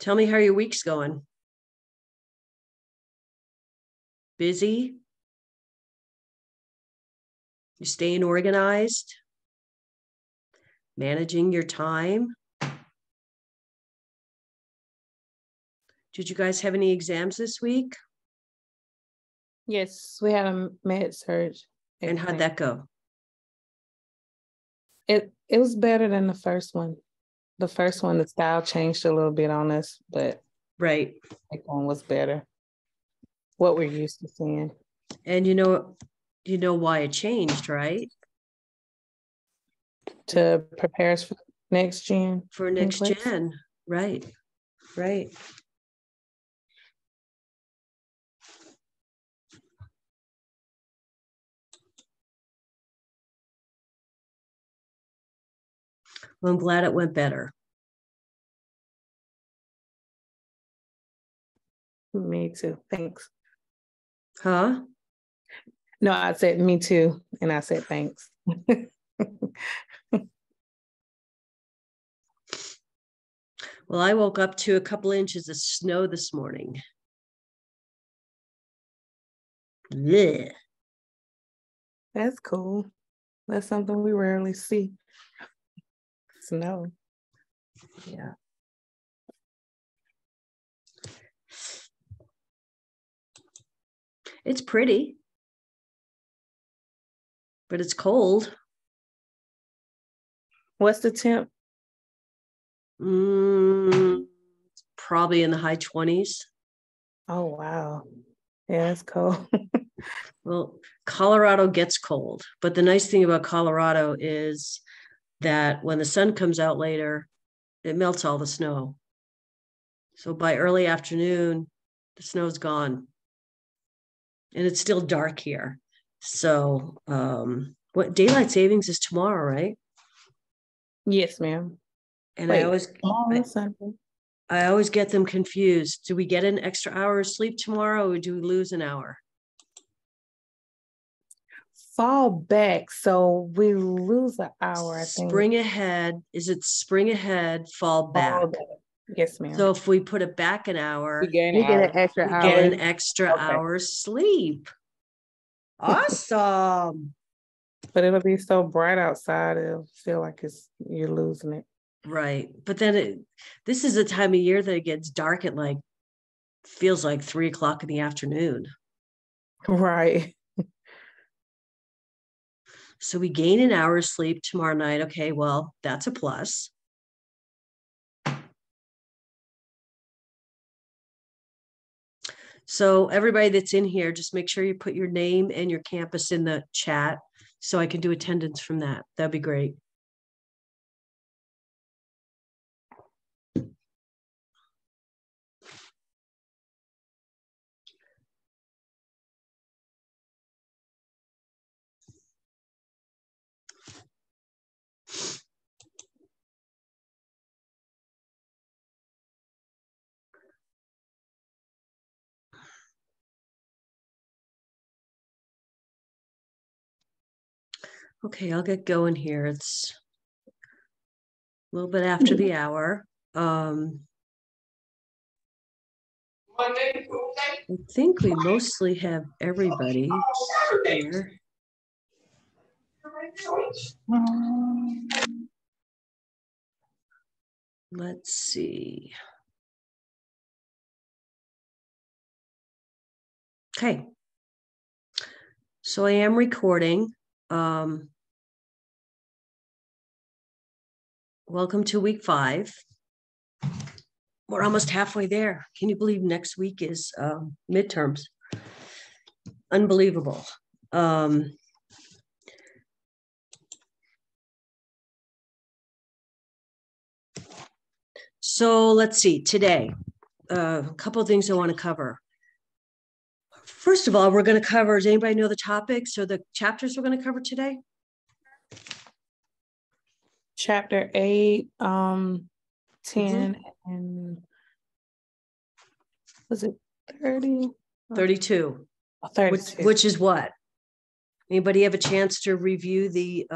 Tell me how your week's going. Busy? You staying organized? Managing your time? Did you guys have any exams this week? Yes, we had a med surge. And how'd that go? It was better than the first one. The first one, the style changed a little bit on us, but right. The second one was better. What we're used to seeing. And you know why it changed, right? To prepare us for next gen. For next gen. Right. Right. Well, I'm glad it went better. Me too. Thanks. Huh? No, I said me too. And I said thanks. Well, I woke up to a couple inches of snow this morning. Blech. That's cool. That's something we rarely see. Snow. Yeah. It's pretty, but it's cold. What's the temp? Probably in the high 20s. Oh, wow. Yeah, it's cold. Well, Colorado gets cold, but the nice thing about Colorado is that when the sun comes out later, it melts all the snow. So by early afternoon, the snow's gone. And it's still dark here. So what daylight savings is tomorrow, right? Yes, ma'am. And I always get them confused. Do we get an extra hour of sleep tomorrow, or do we lose an hour? Fall back, so we lose an hour, I think. Spring ahead. Is it spring ahead, fall back? Yes, ma'am. So if we put it back an hour, we get an extra hour. Get an extra hour's sleep. Awesome. But it'll be so bright outside, it'll feel like you're losing it. Right. But then this is a time of year that it gets dark at feels like 3:00 in the afternoon. Right. So we gain an hour's sleep tomorrow night. Okay, well, that's a plus. So everybody that's in here, just make sure you put your name and your campus in the chat so I can do attendance from that. That'd be great. Okay, I'll get going here. It's a little bit after the hour. I think we mostly have everybody here. Let's see. Okay. So I am recording. Welcome to week 5. We're almost halfway there. Can you believe next week is midterms? Unbelievable. So let's see, today, a couple of things I want to cover. First of all, we're going to cover, does anybody know the topics or the chapters we're going to cover today? Chapter 8, 10, and was it 30? 32. 32. Which is what? Anybody have a chance to review the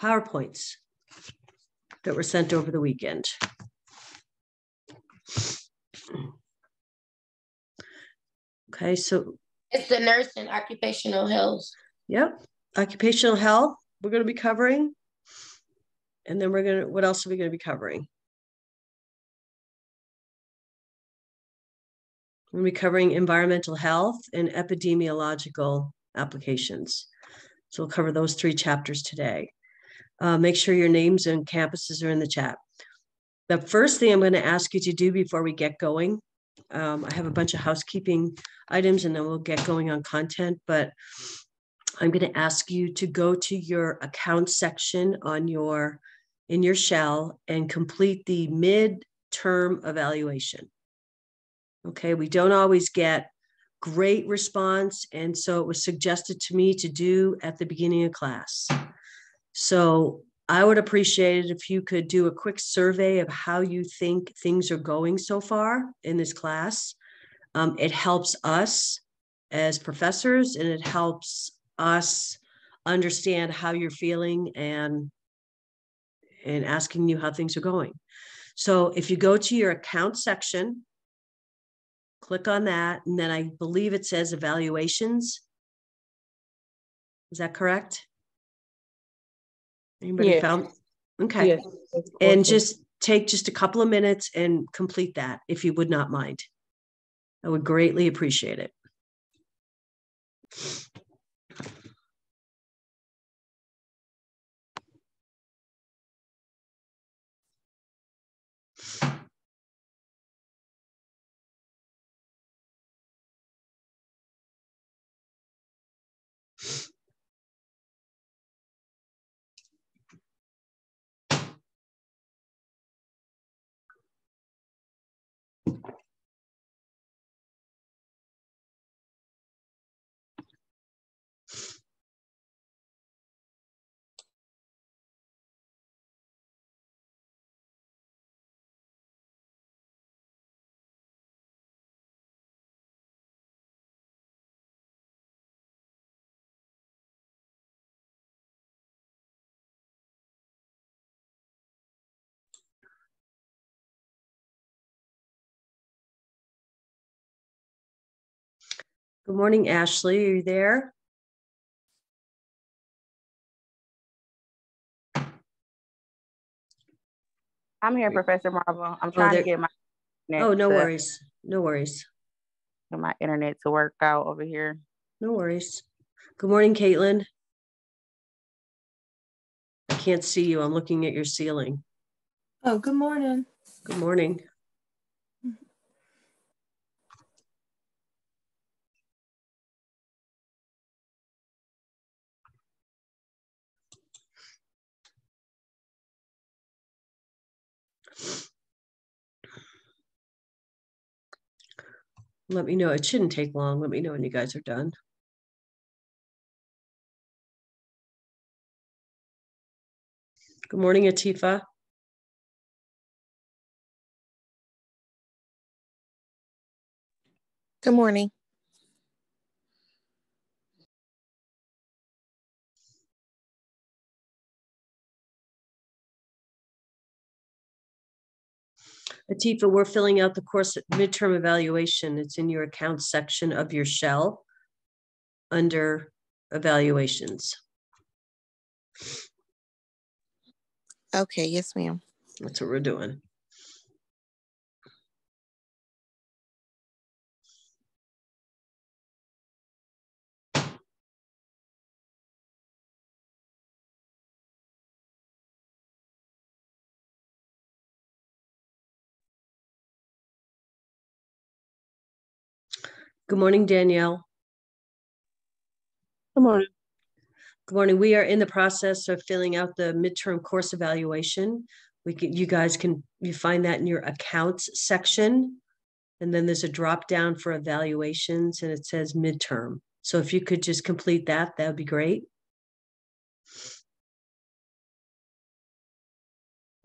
PowerPoints that were sent over the weekend? Okay, so. It's the nurse and occupational health. Yep, occupational health we're going to be covering. And then what else are we going to be covering? We're going to be covering environmental health and epidemiological applications. So we'll cover those 3 chapters today. Make sure your names and campuses are in the chat. The first thing I'm going to ask you to do before we get going, I have a bunch of housekeeping items and then we'll get going on content, but I'm going to ask you to go to your account section in your shell and complete the midterm evaluation. Okay, we don't always get great response, and so it was suggested to me to do at the beginning of class. So I would appreciate it if you could do a quick survey of how you think things are going so far in this class. It helps us as professors, and it helps us understand how you're feeling and asking you how things are going. So if you go to your account section, click on that, and then I believe it says evaluations. Is that correct? Anybody found? Okay. Yes. And just take just a couple of minutes and complete that if you would not mind. I would greatly appreciate it. Good morning, Ashley. Are you there? I'm here, Professor Marvel. I'm trying to get my internet. Oh, no worries. No worries. Get my internet to work out over here. No worries. Good morning, Caitlin. I can't see you. I'm looking at your ceiling. Oh, good morning. Good morning. Let me know. It shouldn't take long. Let me know when you guys are done. Good morning, Atifa. Good morning. Atifa, we're filling out the course midterm evaluation. It's in your accounts section of your shell under evaluations. Okay, yes, ma'am. That's what we're doing. Good morning, Danielle. Good morning. Good morning. We are in the process of filling out the midterm course evaluation. You find that in your accounts section. And then there's a drop down for evaluations and it says midterm. So if you could just complete that, that would be great.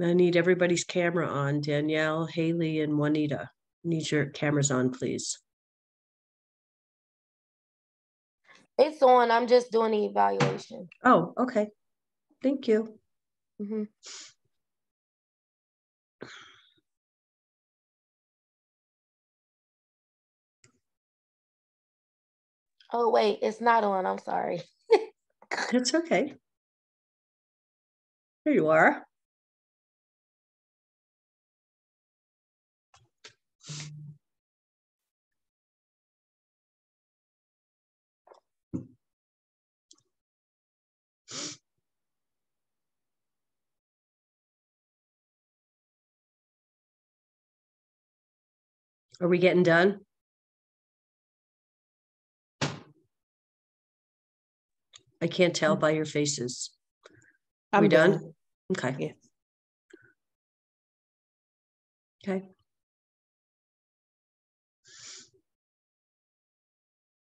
I need everybody's camera on. Danielle, Haley, and Juanita. Need your cameras on, please. It's on. I'm just doing the evaluation. Oh, okay. Thank you. Mm-hmm. Oh, wait, it's not on. I'm sorry. It's okay. Here you are. Are we getting done? I can't tell by your faces. I'm We done? Okay. Yes. Okay.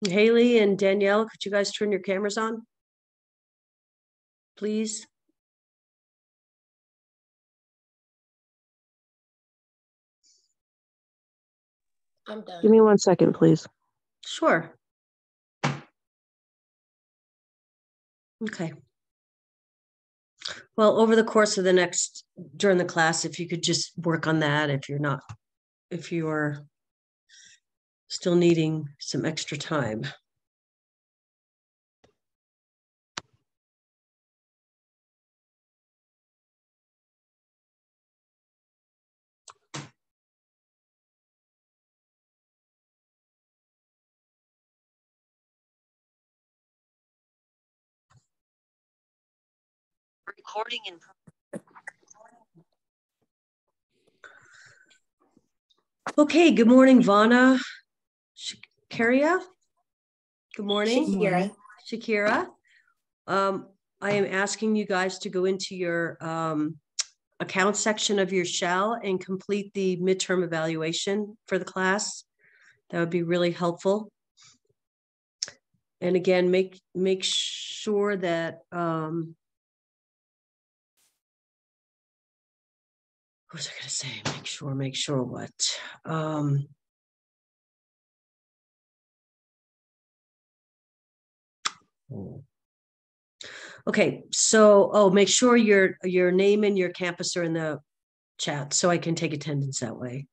Haley and Danielle, could you guys turn your cameras on? Please. I'm done. Give me 1 second, please. Sure. Okay. Well, over the course of during the class, if you could just work on that, if you are still needing some extra time. Recording in. Okay, good morning, Vana Shakaria. Good morning. Shakira. Shakira. I am asking you guys to go into your account section of your shell and complete the midterm evaluation for the class. That would be really helpful. And again, make sure that what was I going to say? Make sure what? Okay, so make sure your name and your campus are in the chat so I can take attendance that way.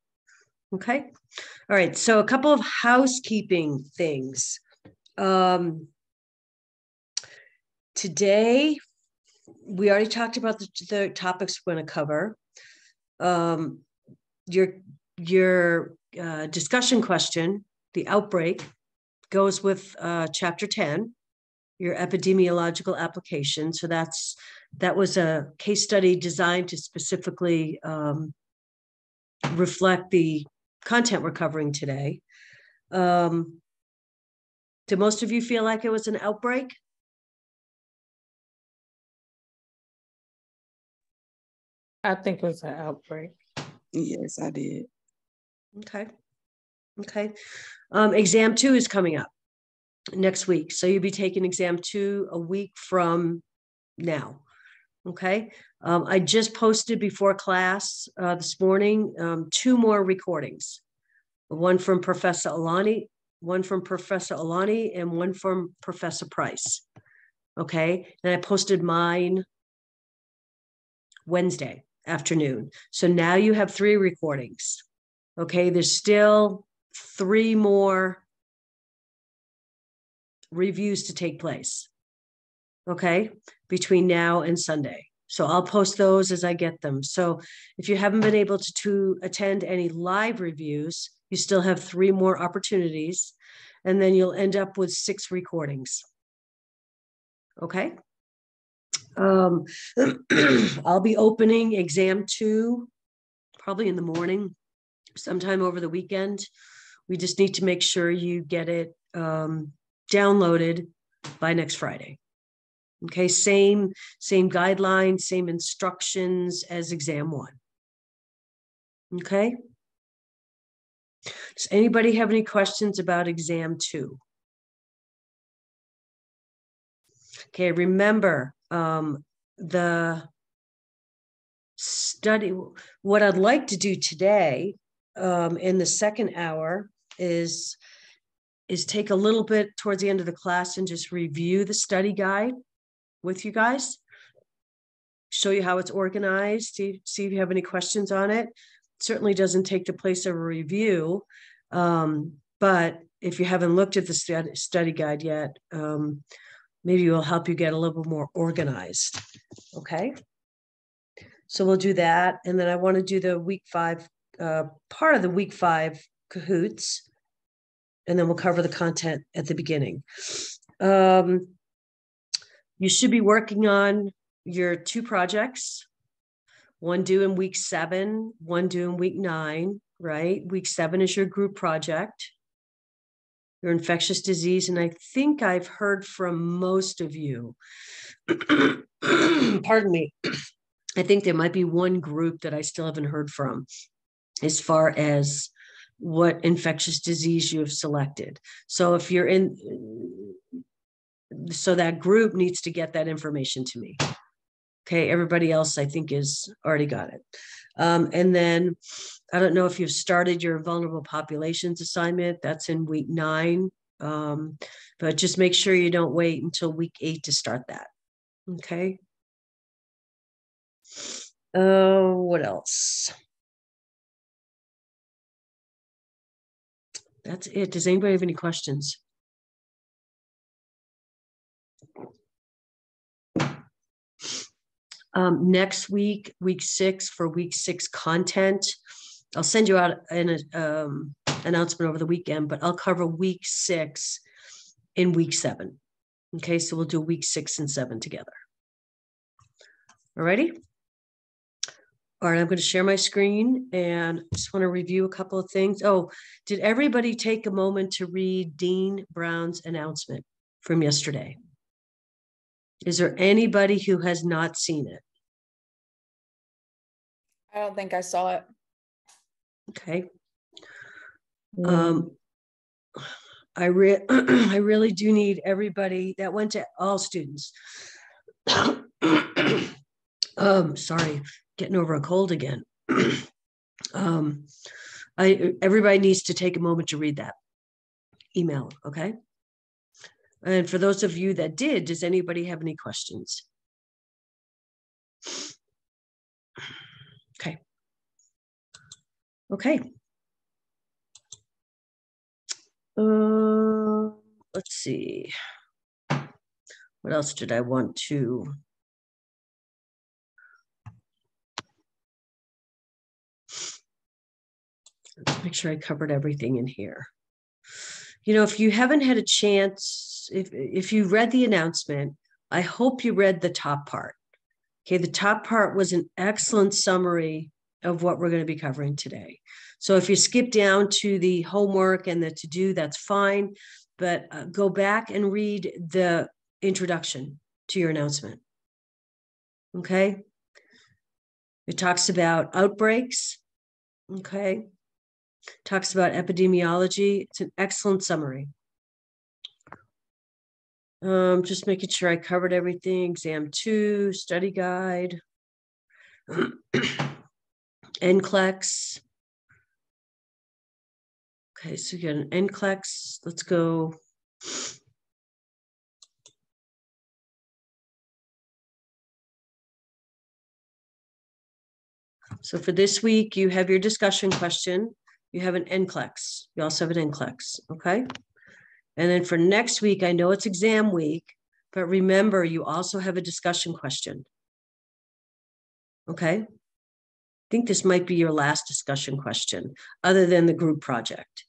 Okay. All right. So a couple of housekeeping things. Today, we already talked about the topics we're going to cover. Your discussion question, the outbreak, goes with chapter 10, your epidemiological application. So that was a case study designed to specifically reflect the content we're covering today. Do most of you feel like it was an outbreak? I think it was an outbreak. Yes, I did. Okay. Exam 2 is coming up next week. So you'll be taking exam 2 a week from now. Okay. I just posted before class this morning 2 more recordings. One from Professor Alani, and one from Professor Price. Okay. And I posted mine Wednesday afternoon. So now you have 3 recordings. Okay. There's still 3 more reviews to take place. Okay. Between now and Sunday. So I'll post those as I get them. So if you haven't been able to attend any live reviews, you still have 3 more opportunities, and then you'll end up with 6 recordings. Okay. I'll be opening exam 2 probably in the morning, sometime over the weekend. We just need to make sure you get it downloaded by next Friday. Okay, same guidelines, same instructions as exam 1. Okay. Does anybody have any questions about exam 2? Okay, remember the study. What I'd like to do today in the second hour is take a little bit towards the end of the class and just review the study guide with you guys, show you how it's organized, see if you have any questions on it. Certainly doesn't take the place of a review, but But if you haven't looked at the study guide yet, maybe it will help you get a little bit more organized. Okay. So we'll do that. And then I want to do the week 5, part of the week 5 Kahoots. And then we'll cover the content at the beginning. You should be working on your 2 projects, one due in week 7, one due in week 9, right? Week 7 is your group project, your infectious disease. And I think I've heard from most of you. Pardon me. I think there might be one group that I still haven't heard from as far as what infectious disease you have selected. So if you're in, so that group needs to get that information to me. Okay, everybody else I think is already got it. And then I don't know if you've started your vulnerable populations assignment. That's in week 9. But just make sure you don't wait until week 8 to start that. Okay. What else? That's it. Does anybody have any questions? Next week, week 6, for week 6 content, I'll send you out an announcement over the weekend, but I'll cover week 6 in week 7. Okay, so we'll do week 6 and 7 together. All righty. All right, I'm going to share my screen and just want to review a couple of things. Oh, did everybody take a moment to read Dean Brown's announcement from yesterday? Is there anybody who has not seen it? I don't think I saw it. Okay. I really do need everybody that went to all students. Sorry, getting over a cold again. Everybody needs to take a moment to read that email, okay? And for those of you that did, does anybody have any questions? Okay. Okay. Let's see. What else did I want to? Let's make sure I covered everything in here. You know, if you haven't had a chance, if you read the announcement, I hope you read the top part. Okay, the top part was an excellent summary of what we're going to be covering today. So if you skip down to the homework and the to-do, that's fine, but go back and read the introduction to your announcement. Okay? It talks about outbreaks. Okay? Talks about epidemiology. It's an excellent summary. Just making sure I covered everything. Exam 2, study guide, NCLEX. Okay, so you got an NCLEX. Let's go. So for this week, you have your discussion question. You have an NCLEX. You also have an NCLEX, okay? And then for next week, I know it's exam week, but remember, you also have a discussion question. Okay? I think this might be your last discussion question, other than the group project.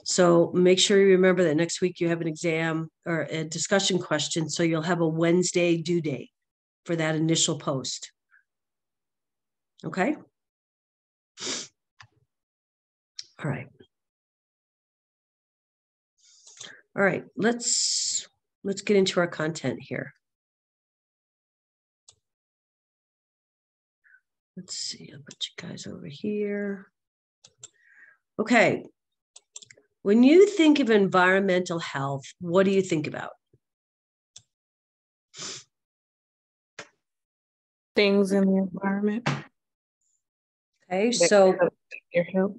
So make sure you remember that next week you have an exam or a discussion question, so you'll have a Wednesday due date for that initial post. Okay? All right. All right, let's get into our content here. Let's see, I'll put you guys over here. Okay, when you think of environmental health, what do you think about? Things in the environment. Okay, so Your health.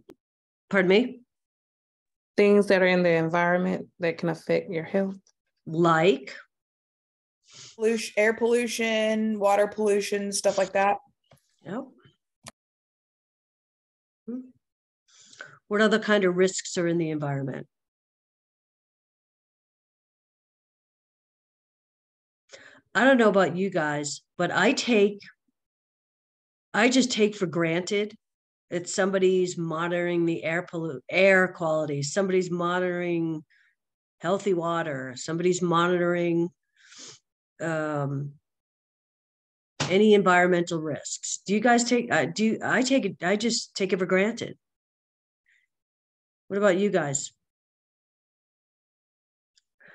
Pardon me? Things that are in the environment that can affect your health. Like? Air pollution, water pollution, stuff like that. Yep. What other kind of risks are in the environment? I don't know about you guys, but I just take for granted that somebody's monitoring the air quality, somebody's monitoring healthy water, somebody's monitoring any environmental risks. Do you guys take? I take it. I just take it for granted. What about you guys?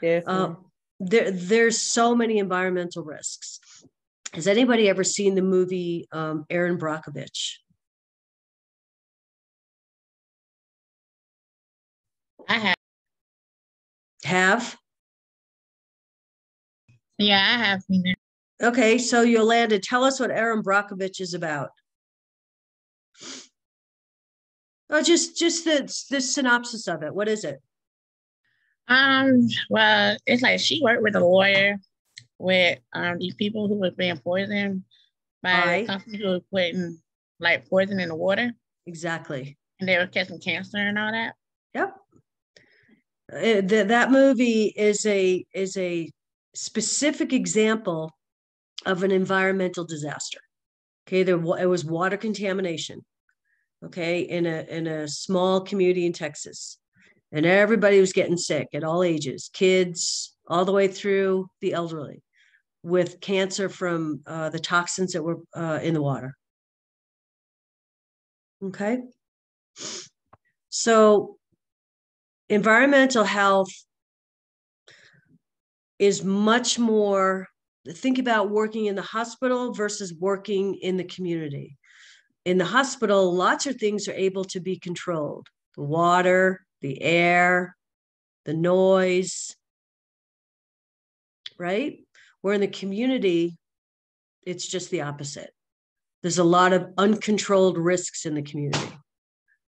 Definitely. There's so many environmental risks. Has anybody ever seen the movie Erin Brockovich? I have. Have? Yeah, I have seen it. Okay, so Yolanda, tell us what Erin Brockovich is about. Oh, just the synopsis of it. What is it? Well, it's like she worked with a lawyer with these people who was being poisoned by the company who was putting like poison in the water. Exactly. And they were catching cancer and all that. Yep. That movie is a specific example of an environmental disaster. Okay, it was water contamination. Okay, in a small community in Texas, and everybody was getting sick at all ages, kids all the way through the elderly, with cancer from the toxins that were in the water. Okay, so environmental health is much more. Think about working in the hospital versus working in the community. In the hospital, lots of things are able to be controlled: the water, the air, the noise, right? Where in the community, it's just the opposite. There's a lot of uncontrolled risks in the community.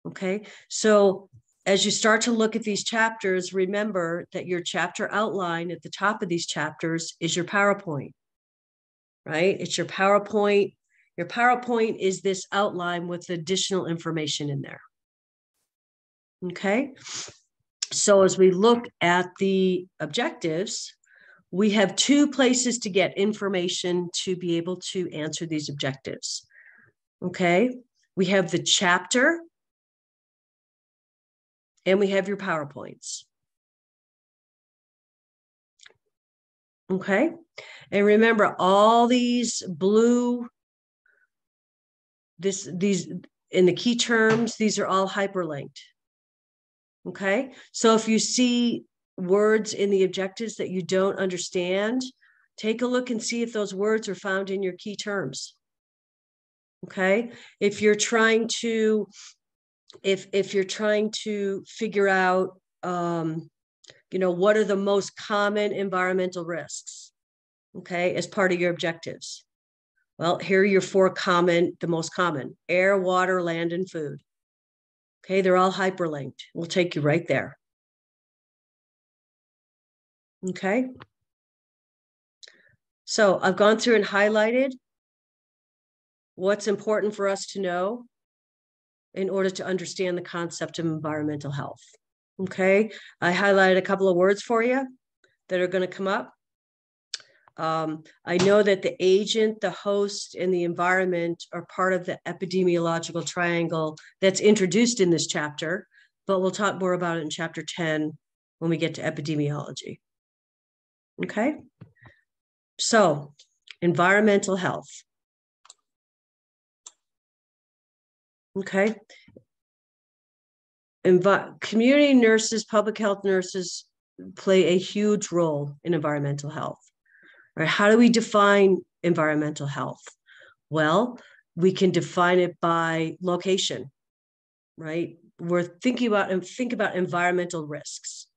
Okay, so as you start to look at these chapters, remember that your chapter outline at the top of these chapters is your PowerPoint, right? It's your PowerPoint. Your PowerPoint is this outline with additional information in there. Okay, so as we look at the objectives, we have two places to get information to be able to answer these objectives. Okay, we have the chapter and we have your PowerPoints. Okay, and remember all these blue, these in the key terms, these are all hyperlinked. Okay, so if you see words in the objectives that you don't understand, take a look and see if those words are found in your key terms. Okay, if you're trying to figure out what are the most common environmental risks, okay, as part of your objectives, well, here are your the most common: air, water, land, and food. Okay, they're all hyperlinked. We'll take you right there. Okay, so I've gone through and highlighted what's important for us to know in order to understand the concept of environmental health. Okay, I highlighted a couple of words for you that are going to come up. I know that the agent, the host, and the environment are part of the epidemiological triangle that's introduced in this chapter, but we'll talk more about it in chapter 10 when we get to epidemiology. Okay, so environmental health. Okay, community nurses, public health nurses play a huge role in environmental health. Right? How do we define environmental health? Well, we can define it by location, right? We're think about environmental risks.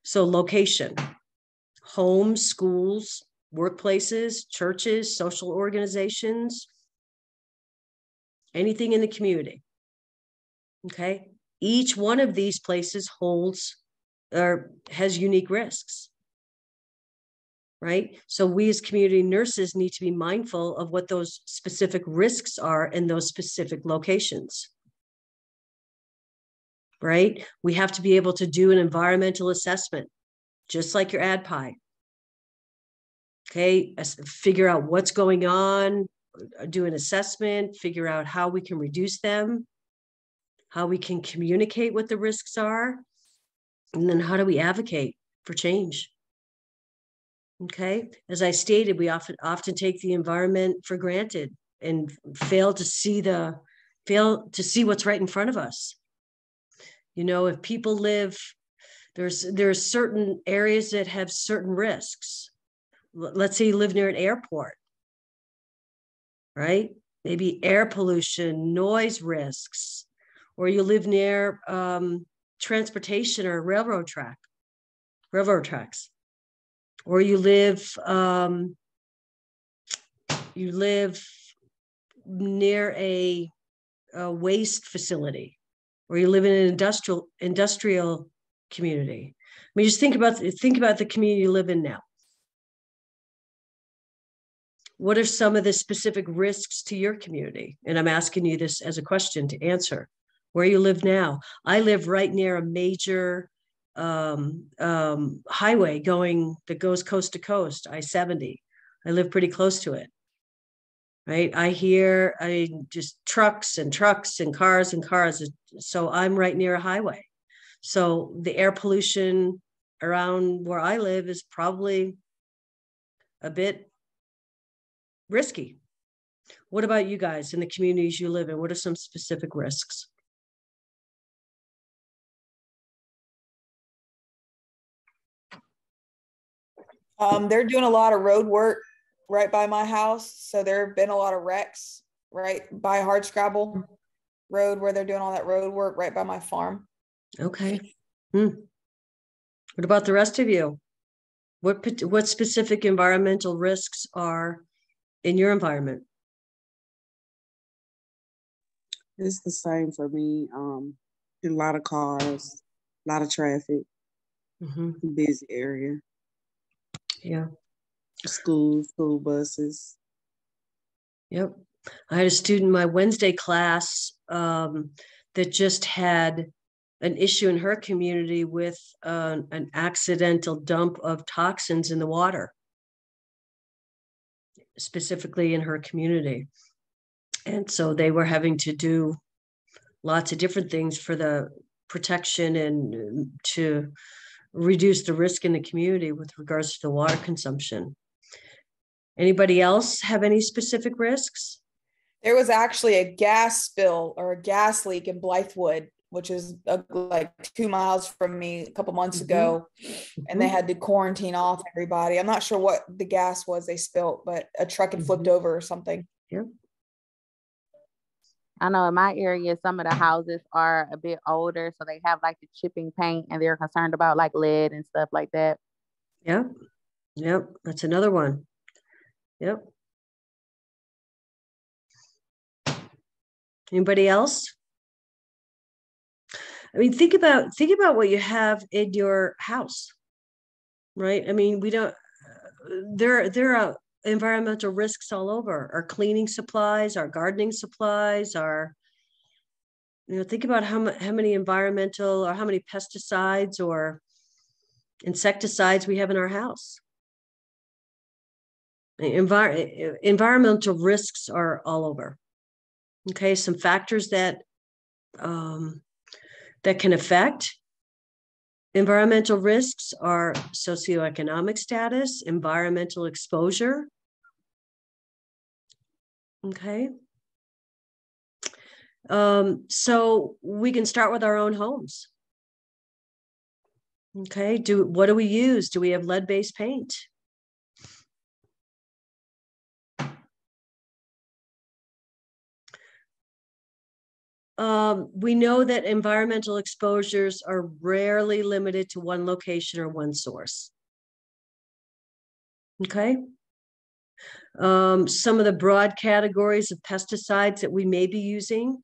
So location, homes, schools, workplaces, churches, social organizations, anything in the community. Okay, each one of these places holds or has unique risks. Right? So we as community nurses need to be mindful of what those specific risks are in those specific locations. Right? We have to be able to do an environmental assessment, just like your ADPI. Okay, figure out what's going on, do an assessment, figure out how we can reduce them, how we can communicate what the risks are, and then how do we advocate for change? Okay, as I stated, we often take the environment for granted and fail to see what's right in front of us. You know, if people live, there's certain areas that have certain risks. Let's say you live near an airport, right? Maybe air pollution, noise risks, or you live near transportation or railroad tracks, or you live near a waste facility, or you live in an industrial community. I mean, just think about the community you live in now. What are some of the specific risks to your community? And I'm asking you this as a question to answer. Where you live now? I live right near a major highway that goes coast to coast, I-70. I live pretty close to it, right? I hear just trucks and cars and cars. So I'm right near a highway. So the air pollution around where I live is probably a bit risky. What about you guys in the communities you live in? What are some specific risks? They're doing a lot of road work right by my house. So there have been a lot of wrecks right by Hardscrabble Road where they're doing all that road work right by my farm. Okay. What about the rest of you? What specific environmental risks are in your environment? It's the same for me. A lot of cars, a lot of traffic, busy area. Yeah. School buses. Yep. I had a student in my Wednesday class that just had an issue in her community with an accidental dump of toxins in the water, specifically in her community. And so they were having to do lots of different things for the protection and to reduce the risk in the community with regards to the water consumption. Anybody else have any specific risks? There was actually a gas spill or a gas leak in Blythewood, which is like 2 miles from me a couple months ago. And they had to quarantine off everybody. I'm not sure what the gas was they spilled, but a truck had flipped over or something. Yep. I know in my area, some of the houses are a bit older, so they have like the chipping paint and they're concerned about like lead and stuff like that. Yep. That's another one. Yep. Anybody else? I mean, think about what you have in your house, right? I mean, there are environmental risks all over. Our cleaning supplies, our gardening supplies, think about how many environmental or how many pesticides or insecticides we have in our house. Environmental risks are all over. Okay, some factors that can affect environmental risks are socioeconomic status, environmental exposure. Okay. So we can start with our own homes. Okay, what do we use? Do we have lead-based paint? We know that environmental exposures are rarely limited to one location or one source. Okay. Some of the broad categories of pesticides that we may be using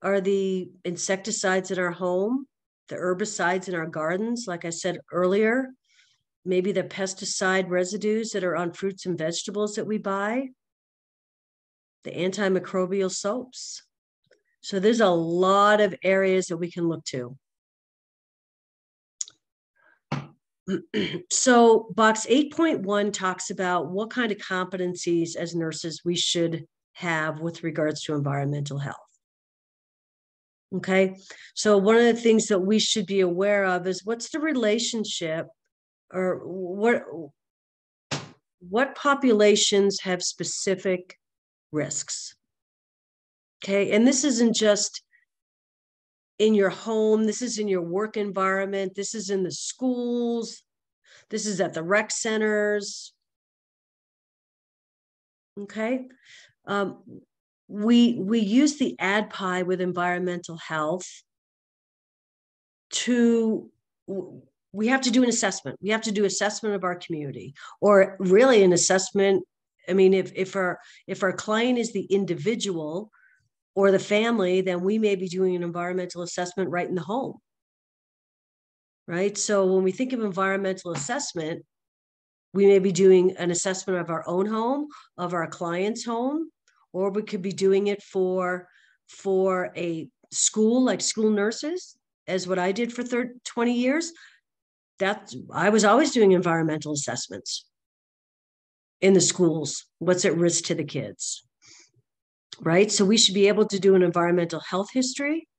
are the insecticides in our home, the herbicides in our gardens, like I said earlier, maybe the pesticide residues that are on fruits and vegetables that we buy, the antimicrobial soaps. So there's a lot of areas that we can look to. So box 8.1 talks about what kind of competencies as nurses we should have with regards to environmental health. Okay, so one of the things that we should be aware of is what's the relationship, or what populations have specific risks. Okay, and this isn't just in your home, this is in your work environment, this is in the schools, this is at the rec centers. Okay, we use the ADPI with environmental health we have to do an assessment. We have to do assessment of our community, or really an assessment. I mean, if our client is the individual or the family, then we may be doing an environmental assessment right in the home. Right? So when we think of environmental assessment, we may be doing an assessment of our own home, of our client's home, or we could be doing it for a school, like school nurses, as what I did for 20 years. I was always doing environmental assessments in the schools. What's at risk to the kids, right? So we should be able to do an environmental health history,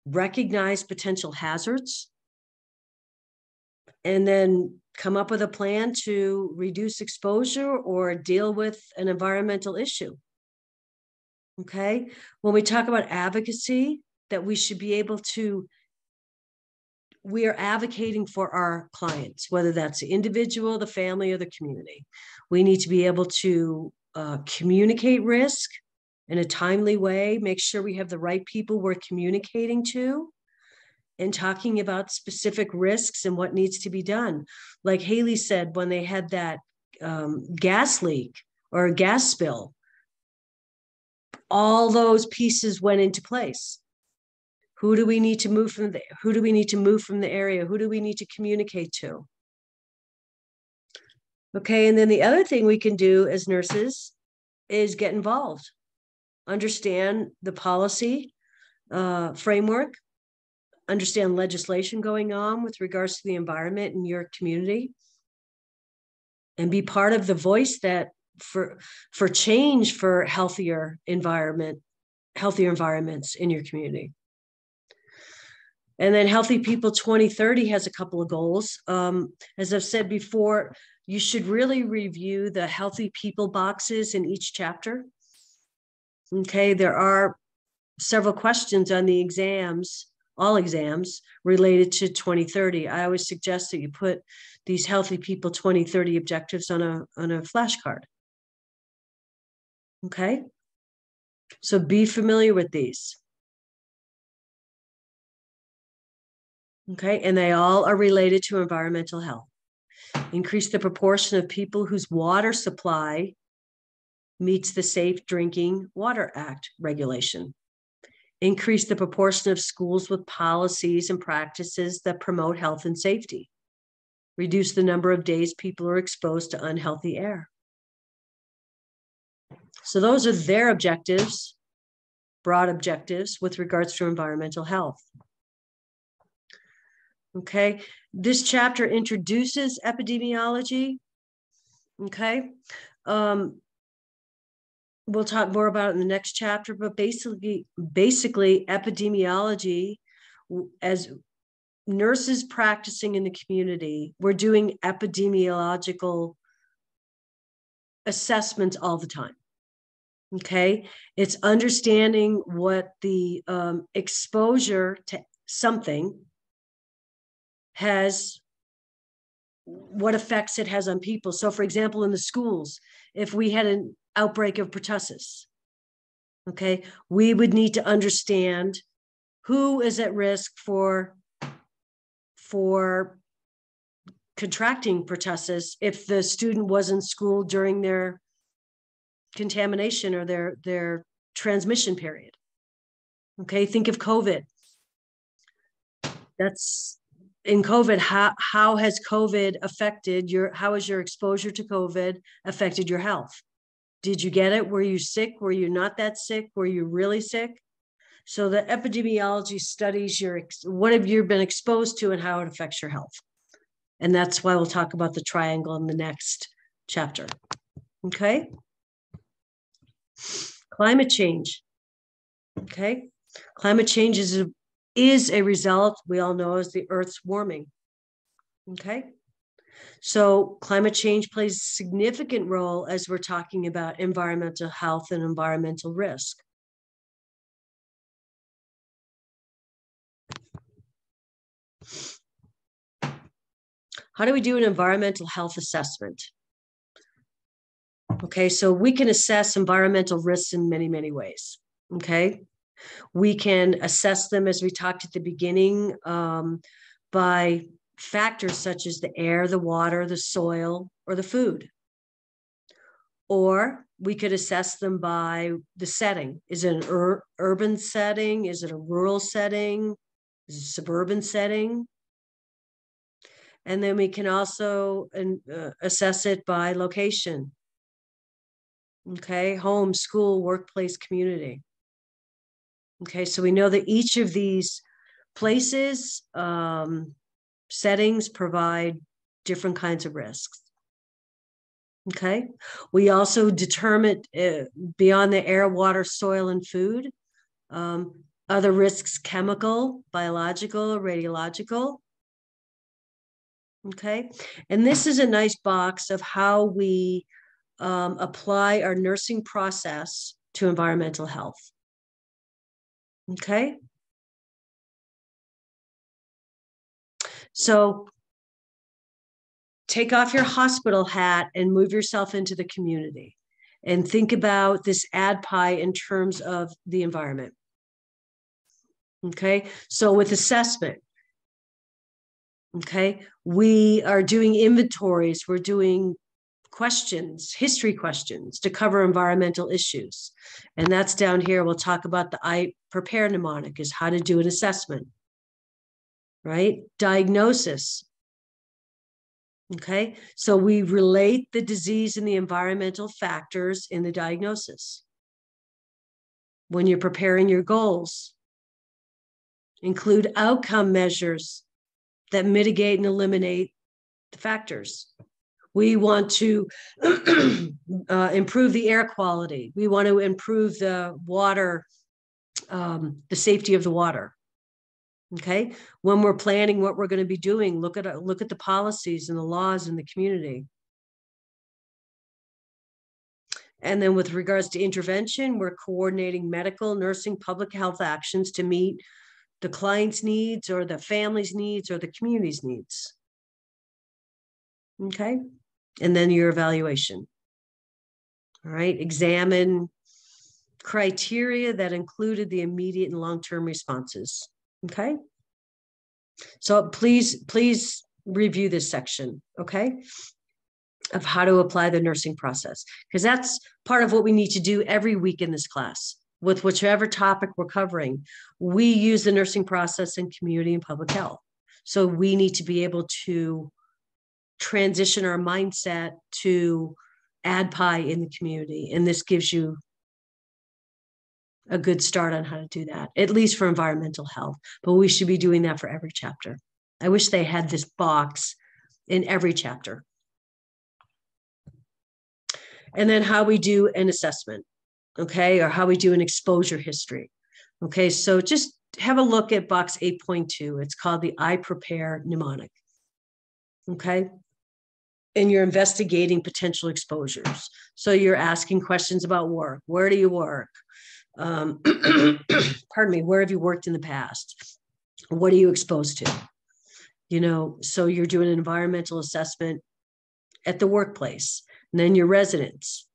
recognize potential hazards, and then come up with a plan to reduce exposure or deal with an environmental issue. Okay. When we talk about advocacy, that we should be able to, we are advocating for our clients, whether that's the individual, the family, or the community. We need to be able to communicate risk in a timely way, make sure we have the right people we're communicating to, and talking about specific risks and what needs to be done. Like Haley said, when they had that gas leak or a gas spill, all those pieces went into place. Who do we need to move from the area? Who do we need to communicate to? Okay, and then the other thing we can do as nurses is get involved, understand the policy framework, understand legislation going on with regards to the environment in your community, and be part of the voice that for change, for healthier environments in your community. And then Healthy People 2030 has a couple of goals. As I've said before, you should really review the Healthy People boxes in each chapter. Okay, there are several questions on the exams, all exams, related to 2030. I always suggest that you put these Healthy People 2030 objectives on a flashcard. Okay, so be familiar with these. Okay, and they all are related to environmental health. Increase the proportion of people whose water supply meets the Safe Drinking Water Act regulation. Increase the proportion of schools with policies and practices that promote health and safety. Reduce the number of days people are exposed to unhealthy air. So those are their objectives, broad objectives with regards to environmental health. Okay, this chapter introduces epidemiology. Okay, we'll talk more about it in the next chapter, but basically epidemiology, as nurses practicing in the community, we're doing epidemiological assessments all the time. Okay, it's understanding what the exposure to something has, what effects it has on people. So for example, in the schools, if we had an outbreak of pertussis, okay, we would need to understand who is at risk for contracting pertussis if the student was in school during their contamination or their transmission period. Okay, think of COVID. That's in COVID, how has COVID affected how has your exposure to COVID affected your health? Did you get it? Were you sick? Were you not that sick? Were you really sick? So the epidemiology studies what have you been exposed to and how it affects your health. And that's why we'll talk about the triangle in the next chapter. Okay. Climate change. Okay. Climate change is a result, we all know, is the Earth's warming. Okay. So climate change plays a significant role as we're talking about environmental health and environmental risk. How do we do an environmental health assessment? Okay, so we can assess environmental risks in many, many ways. Okay, we can assess them, as we talked at the beginning, by factors such as the air, the water, the soil, or the food. Or we could assess them by the setting. Is it an urban setting? Is it a rural setting? Is it a suburban setting? And then we can also assess it by location. Okay, home, school, workplace, community. Okay, so we know that each of these places, settings provide different kinds of risks. Okay, we also determine beyond the air, water, soil, and food, other risks: chemical, biological, radiological. Okay, and this is a nice box of how we apply our nursing process to environmental health. Okay, so take off your hospital hat and move yourself into the community and think about this ADPI in terms of the environment. Okay, so with assessment, okay, we are doing inventories, we're doing questions, history questions to cover environmental issues. And that's down here. We'll talk about the I Prepare mnemonic, is how to do an assessment, right? Diagnosis. Okay, so we relate the disease and the environmental factors in the diagnosis. When you're preparing your goals, include outcome measures that mitigate and eliminate the factors. We want to improve the air quality. We want to improve the water, the safety of the water. Okay, when we're planning what we're going to be doing, look at the policies and the laws in the community. And then with regards to intervention, we're coordinating medical, nursing, public health actions to meet the client's needs or the family's needs or the community's needs. Okay, and then your evaluation. All right, examine criteria that included the immediate and long-term responses. Okay, so please review this section, okay, of how to apply the nursing process, because that's part of what we need to do every week in this class. With whichever topic we're covering, we use the nursing process in community and public health. So we need to be able to transition our mindset to ADPI in the community. And this gives you a good start on how to do that, at least for environmental health. But we should be doing that for every chapter. I wish they had this box in every chapter. And then how we do an assessment, okay, or how we do an exposure history. Okay, so just have a look at box 8.2. It's called the I Prepare mnemonic. Okay, and you're investigating potential exposures. So you're asking questions about work. Where do you work? Pardon me, where have you worked in the past? What are you exposed to? You know, so you're doing an environmental assessment at the workplace. And then your residence.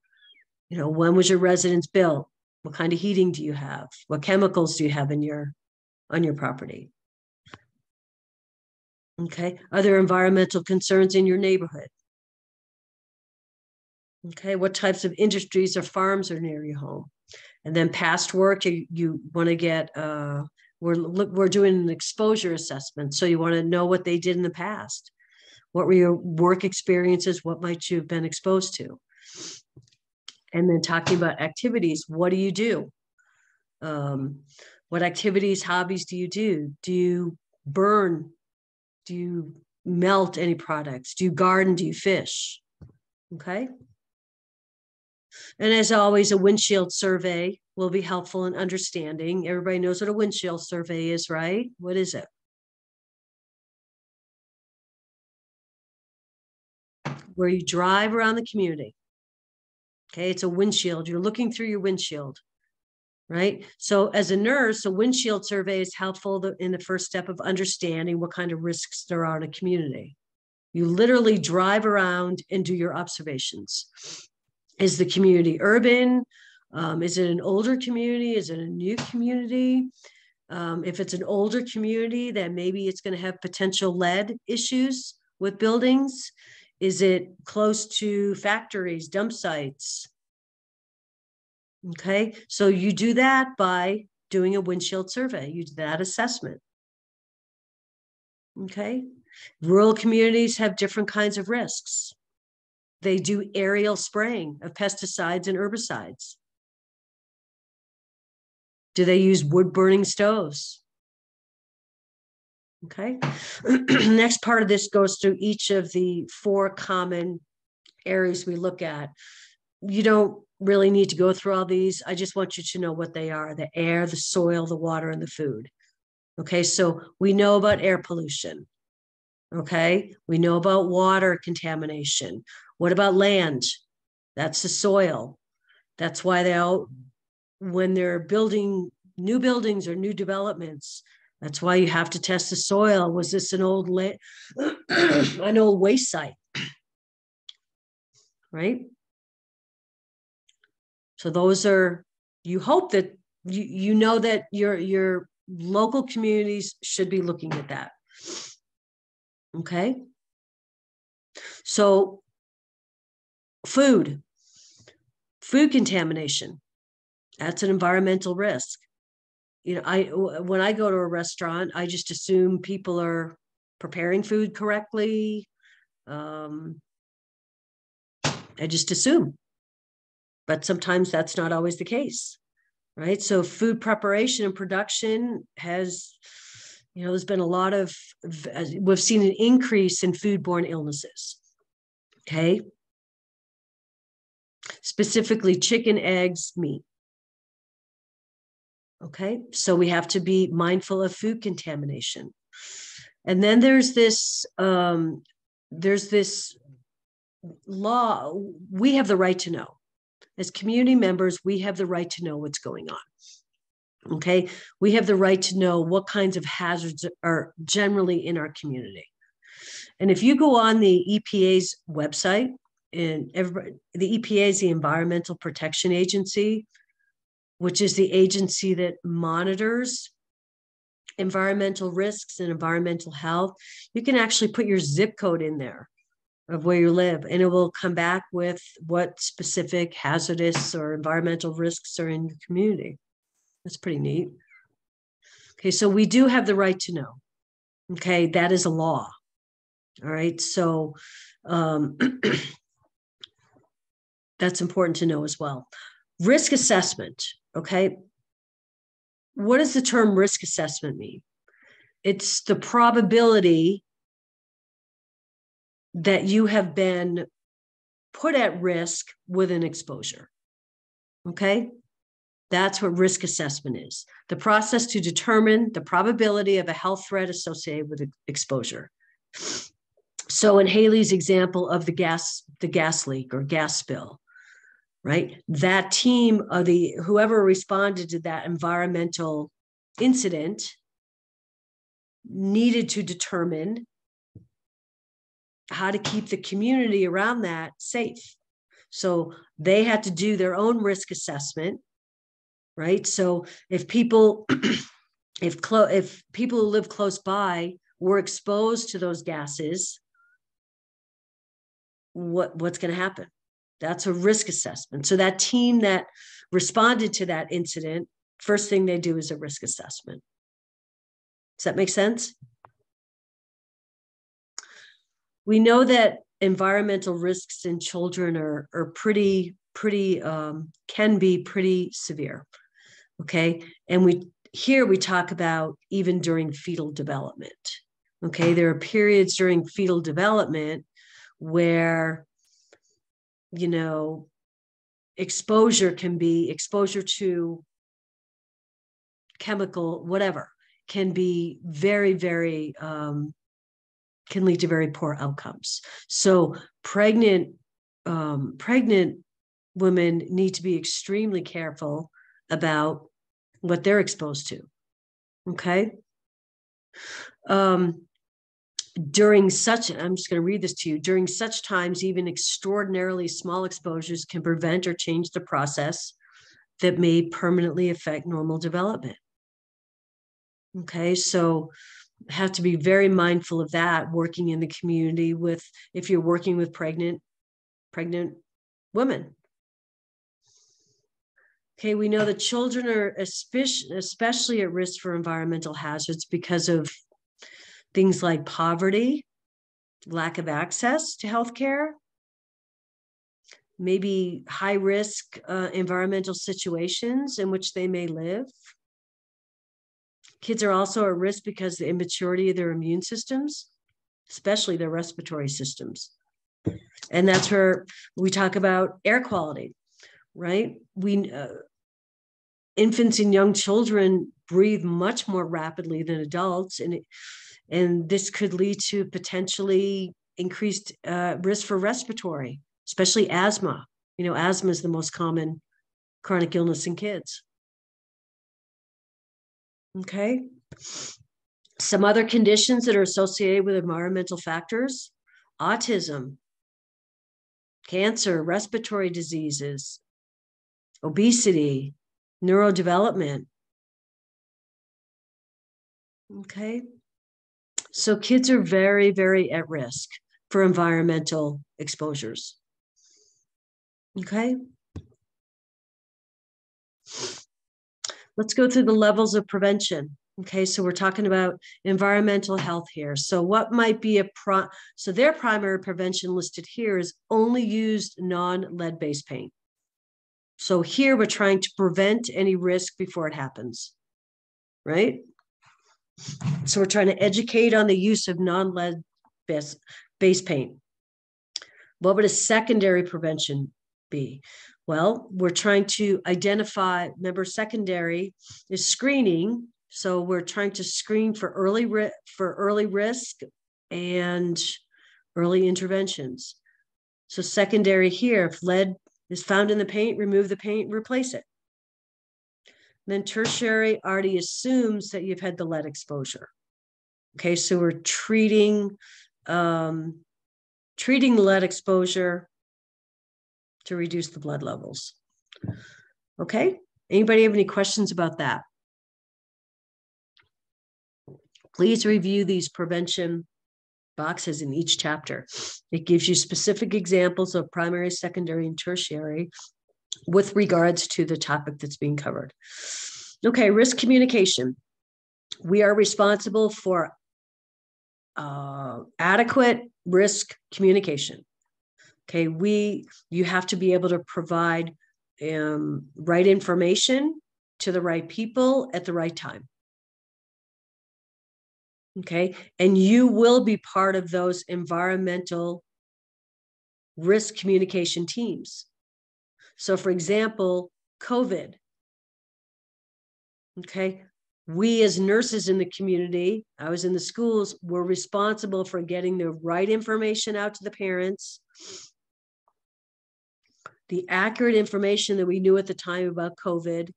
You know, when was your residence built? What kind of heating do you have? What chemicals do you have on your property? Okay, are there environmental concerns in your neighborhood? Okay, what types of industries or farms are near your home? And then past work, you want to get, we're doing an exposure assessment. So you want to know what they did in the past. What were your work experiences? What might you have been exposed to? And then talking about activities, what do you do? What activities, hobbies do you do? Do you burn? Do you melt any products? Do you garden? Do you fish? Okay. And as always, a windshield survey will be helpful in understanding. Everybody knows what a windshield survey is, right? What is it? Where you drive around the community. Okay, it's a windshield. You're looking through your windshield, right? So as a nurse, a windshield survey is helpful in the first step of understanding what kind of risks there are in a community. You literally drive around and do your observations. Is the community urban? Is it an older community? Is it a new community? If it's an older community, then maybe it's going to have potential lead issues with buildings. Is it close to factories, dump sites? Okay, so you do that by doing a windshield survey. You do that assessment. Okay, rural communities have different kinds of risks. They do aerial spraying of pesticides and herbicides. Do they use wood burning stoves? Okay. Next part of this goes through each of the 4 common areas we look at. You don't really need to go through all these. I just want you to know what they are: the air, the soil, the water, and the food. Okay, so we know about air pollution. Okay, we know about water contamination. What about land? That's the soil. That's why when they're building new buildings or new developments, that's why you have to test the soil. Was this an old waste site? Right? So those are, you hope that you know that your local communities should be looking at that. Okay? So food contamination, that's an environmental risk. You know, when I go to a restaurant, I just assume people are preparing food correctly. I just assume, but sometimes that's not always the case, right? So food preparation and production has, there's been a lot of, we've seen an increase in foodborne illnesses. Okay. Specifically chicken, eggs, meat. Okay, so we have to be mindful of food contamination. And then there's this law. We have the right to know. As community members, we have the right to know what's going on. Okay, we have the right to know what kinds of hazards are generally in our community. And if you go on the EPA's website, and the EPA is the Environmental Protection Agency, which is the agency that monitors environmental risks and environmental health, you can actually put your zip code in there of where you live, and it will come back with what specific hazardous or environmental risks are in your community. That's pretty neat. Okay, so we do have the right to know. Okay, that is a law. All right, so that's important to know as well. Risk assessment. Okay. What does the term risk assessment mean? It's the probability that you have been put at risk with an exposure. Okay. That's what risk assessment is. The process to determine the probability of a health threat associated with exposure. So in Haley's example of the gas leak or gas spill, right? That team of whoever responded to that environmental incident needed to determine how to keep the community around that safe. So they had to do their own risk assessment, right? So if people, if people who live close by were exposed to those gases, what's going to happen? That's a risk assessment. So that team that responded to that incident, first thing they do is a risk assessment. Does that make sense? We know that environmental risks in children are can be pretty severe. Okay. And we talk about even during fetal development. Okay, there are periods during fetal development where, you know, exposure can be exposure to chemical, whatever, can be very, very, can lead to very poor outcomes. So pregnant women need to be extremely careful about what they're exposed to. Okay. During such, I'm just going to read this to you. During such times, even extraordinarily small exposures can prevent or change the process that may permanently affect normal development. Okay, so have to be very mindful of that working in the community with, if you're working with pregnant women. Okay, we know that children are especially at risk for environmental hazards because of things like poverty, lack of access to healthcare, maybe high risk environmental situations in which they may live. Kids are also at risk because of the immaturity of their immune systems, especially their respiratory systems. And that's where we talk about air quality, right? Infants and young children breathe much more rapidly than adults, and this could lead to potentially increased risk for respiratory, especially asthma. You know, asthma is the most common chronic illness in kids. Okay. Some other conditions that are associated with environmental factors: autism, cancer, respiratory diseases, obesity, neurodevelopment. Okay. So kids are very, very at risk for environmental exposures. Okay. Let's go through the levels of prevention. Okay, so we're talking about environmental health here. So what might be so their primary prevention listed here is only used non-lead-based paint. So here we're trying to prevent any risk before it happens, right? So we're trying to educate on the use of non-lead-based paint. What would a secondary prevention be? Well, we're trying to identify, remember, secondary is screening. So we're trying to screen for early risk and early interventions. So secondary here, if lead is found in the paint, remove the paint, replace it. Then tertiary already assumes that you've had the lead exposure. Okay, so we're treating lead exposure to reduce the blood levels. Okay, anybody have any questions about that? Please review these prevention boxes in each chapter. It gives you specific examples of primary, secondary, and tertiary with regards to the topic that's being covered. Okay, risk communication. We are responsible for adequate risk communication. Okay, you have to be able to provide right information to the right people at the right time. Okay, and you will be part of those environmental risk communication teams. So for example, COVID. Okay, we as nurses in the community, I was in the schools, were responsible for getting the right information out to the parents, the accurate information that we knew at the time about COVID,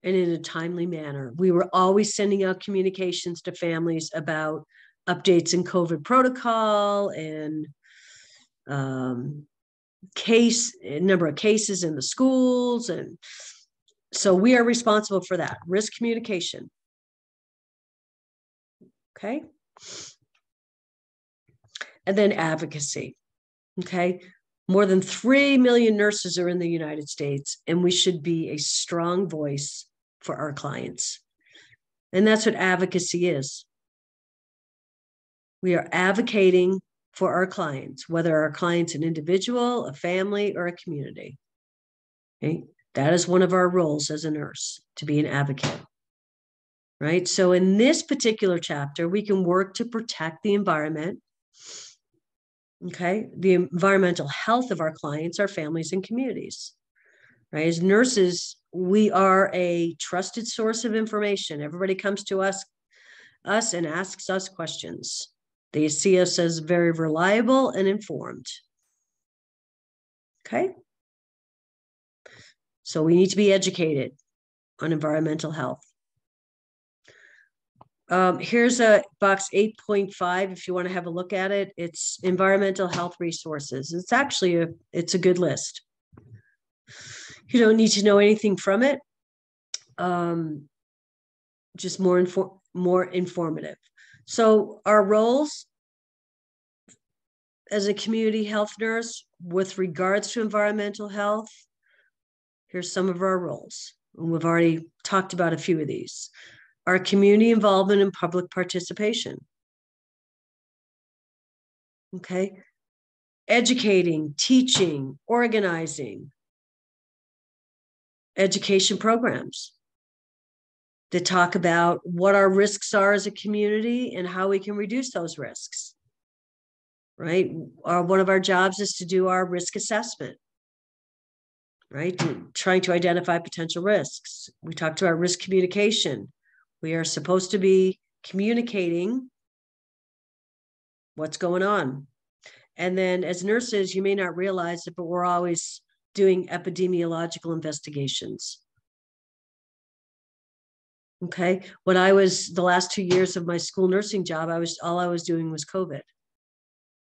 and in a timely manner. We were always sending out communications to families about updates in COVID protocol and number of cases in the schools. And so we are responsible for that, risk communication. Okay. And then advocacy. Okay. More than 3 million nurses are in the United States, and we should be a strong voice for our clients. And that's what advocacy is. We are advocating for our clients, whether our client's an individual, a family, or a community. Okay? That is one of our roles as a nurse, to be an advocate. right? So in this particular chapter, we can work to protect the environment, okay? The environmental health of our clients, our families, and communities, right? As nurses, we are a trusted source of information. Everybody comes to us and asks us questions. They see us as very reliable and informed. Okay? So we need to be educated on environmental health. Here's a box 8.5 if you want to have a look at it. It's environmental health resources. It's actually it's a good list. You don't need to know anything from it. Just more informative. So our roles as a community health nurse with regards to environmental health, here's some of our roles. And we've already talked about a few of these. Our community involvement and public participation. Okay. Educating, teaching, organizing, education programs that talk about what our risks are as a community and how we can reduce those risks, right? One of our jobs is to do our risk assessment, right? Trying to identify potential risks. We talked about risk communication. We are supposed to be communicating what's going on. And then as nurses, you may not realize it, but we're always doing epidemiological investigations. Okay. When I was the last 2 years of my school nursing job, all I was doing was COVID.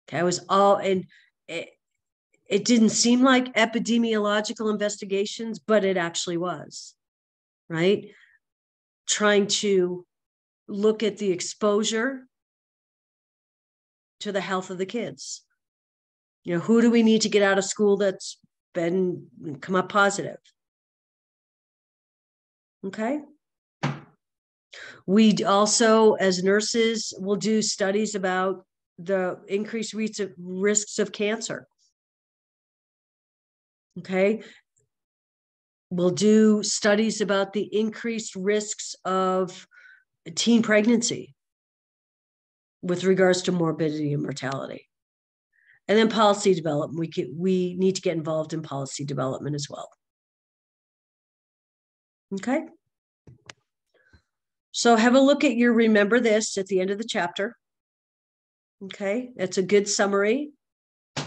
Okay. I was all, and it didn't seem like epidemiological investigations, but it actually was, right? Trying to look at the exposure to the health of the kids. You know, who do we need to get out of school that's come up positive? Okay. We also, as nurses, will do studies about the increased risks of cancer. Okay. We'll do studies about the increased risks of teen pregnancy with regards to morbidity and mortality. And then policy development. We need to get involved in policy development as well. Okay. So have a look at your remember this at the end of the chapter. Okay, that's a good summary. All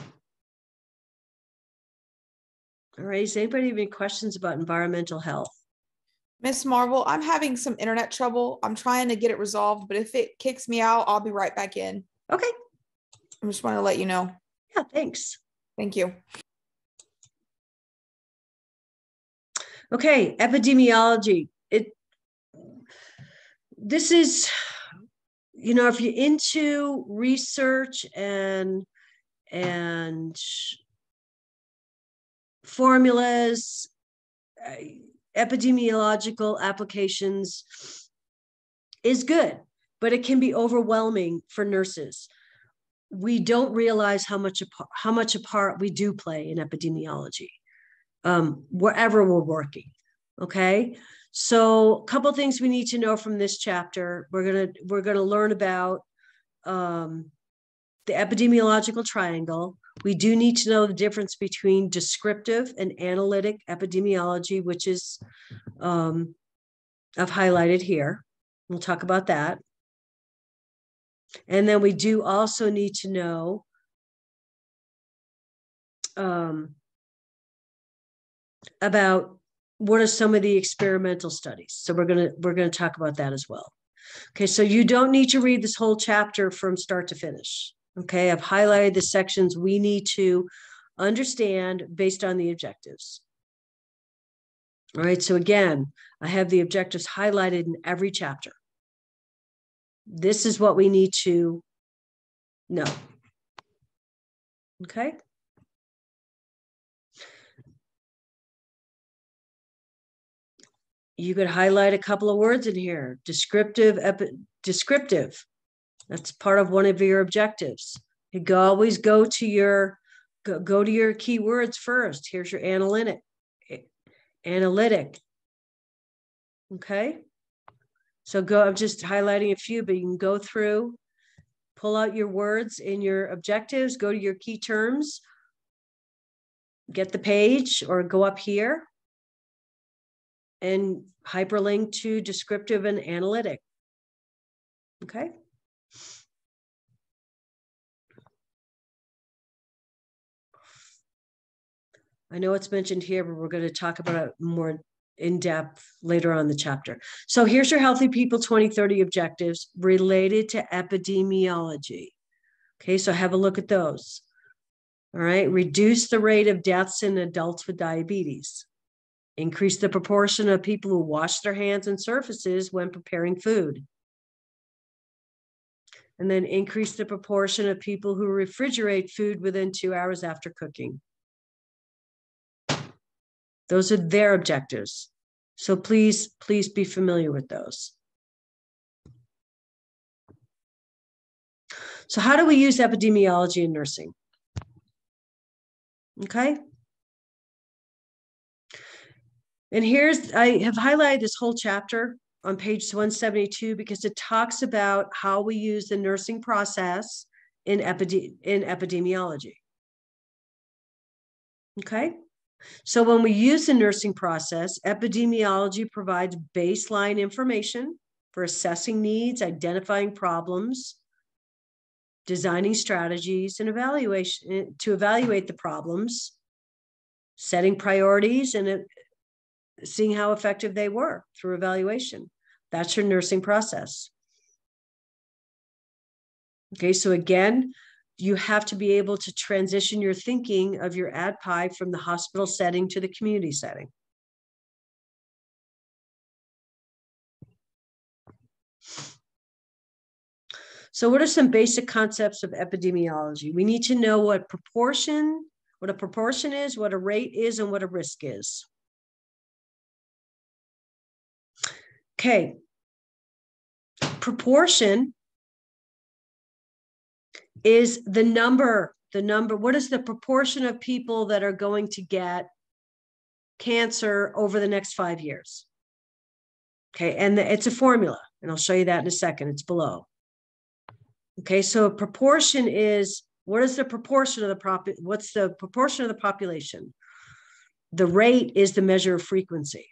right, does anybody have any questions about environmental health? Miss Marvel, I'm having some internet trouble. I'm trying to get it resolved, but if it kicks me out, I'll be right back in. Okay. I just want to let you know. Yeah, thanks. Thank you. Okay, epidemiology. This is, you know, if you're into research and formulas, epidemiological applications is good, but it can be overwhelming for nurses. We don't realize how much a part we do play in epidemiology, wherever we're working. Okay. So a couple of things we need to know from this chapter. We're gonna learn about the epidemiological triangle. We do need to know the difference between descriptive and analytic epidemiology, which is I've highlighted here. We'll talk about that. And then we do also need to know about what are some of the experimental studies. So we're gonna talk about that as well. Okay, so you don't need to read this whole chapter from start to finish. Okay, I've highlighted the sections we need to understand based on the objectives. All right, so again, I have the objectives highlighted in every chapter. This is what we need to know. Okay. You could highlight a couple of words in here. Descriptive. That's part of one of your objectives. You can always go to your keywords first. Here's your analytic. Okay. So I'm just highlighting a few, but you can go through, pull out your words in your objectives, go to your key terms, get the page or go up here and hyperlink to descriptive and analytic. Okay. I know it's mentioned here, but we're going to talk about it more in depth later on in the chapter. So here's your Healthy People 2030 objectives related to epidemiology. Okay, so have a look at those. All right, reduce the rate of deaths in adults with diabetes. Increase the proportion of people who wash their hands and surfaces when preparing food. And then increase the proportion of people who refrigerate food within 2 hours after cooking. Those are their objectives. So please be familiar with those. So how do we use epidemiology in nursing? Okay. And I have highlighted this whole chapter on page 172 because it talks about how we use the nursing process in epidemiology. Okay. So when we use the nursing process, epidemiology provides baseline information for assessing needs, identifying problems, designing strategies, and to evaluate the problems, setting priorities, and seeing how effective they were through evaluation. That's your nursing process. Okay, so again, you have to be able to transition your thinking of your ADPI from the hospital setting to the community setting. So what are some basic concepts of epidemiology? We need to know what a proportion is, what a rate is, and what a risk is. Okay. Proportion is the number, what is the proportion of people that are going to get cancer over the next 5 years? Okay, and it's a formula, and I'll show you that in a second. It's below. Okay, so proportion is, what is the proportion of what's the proportion of the population? The rate is the measure of frequency.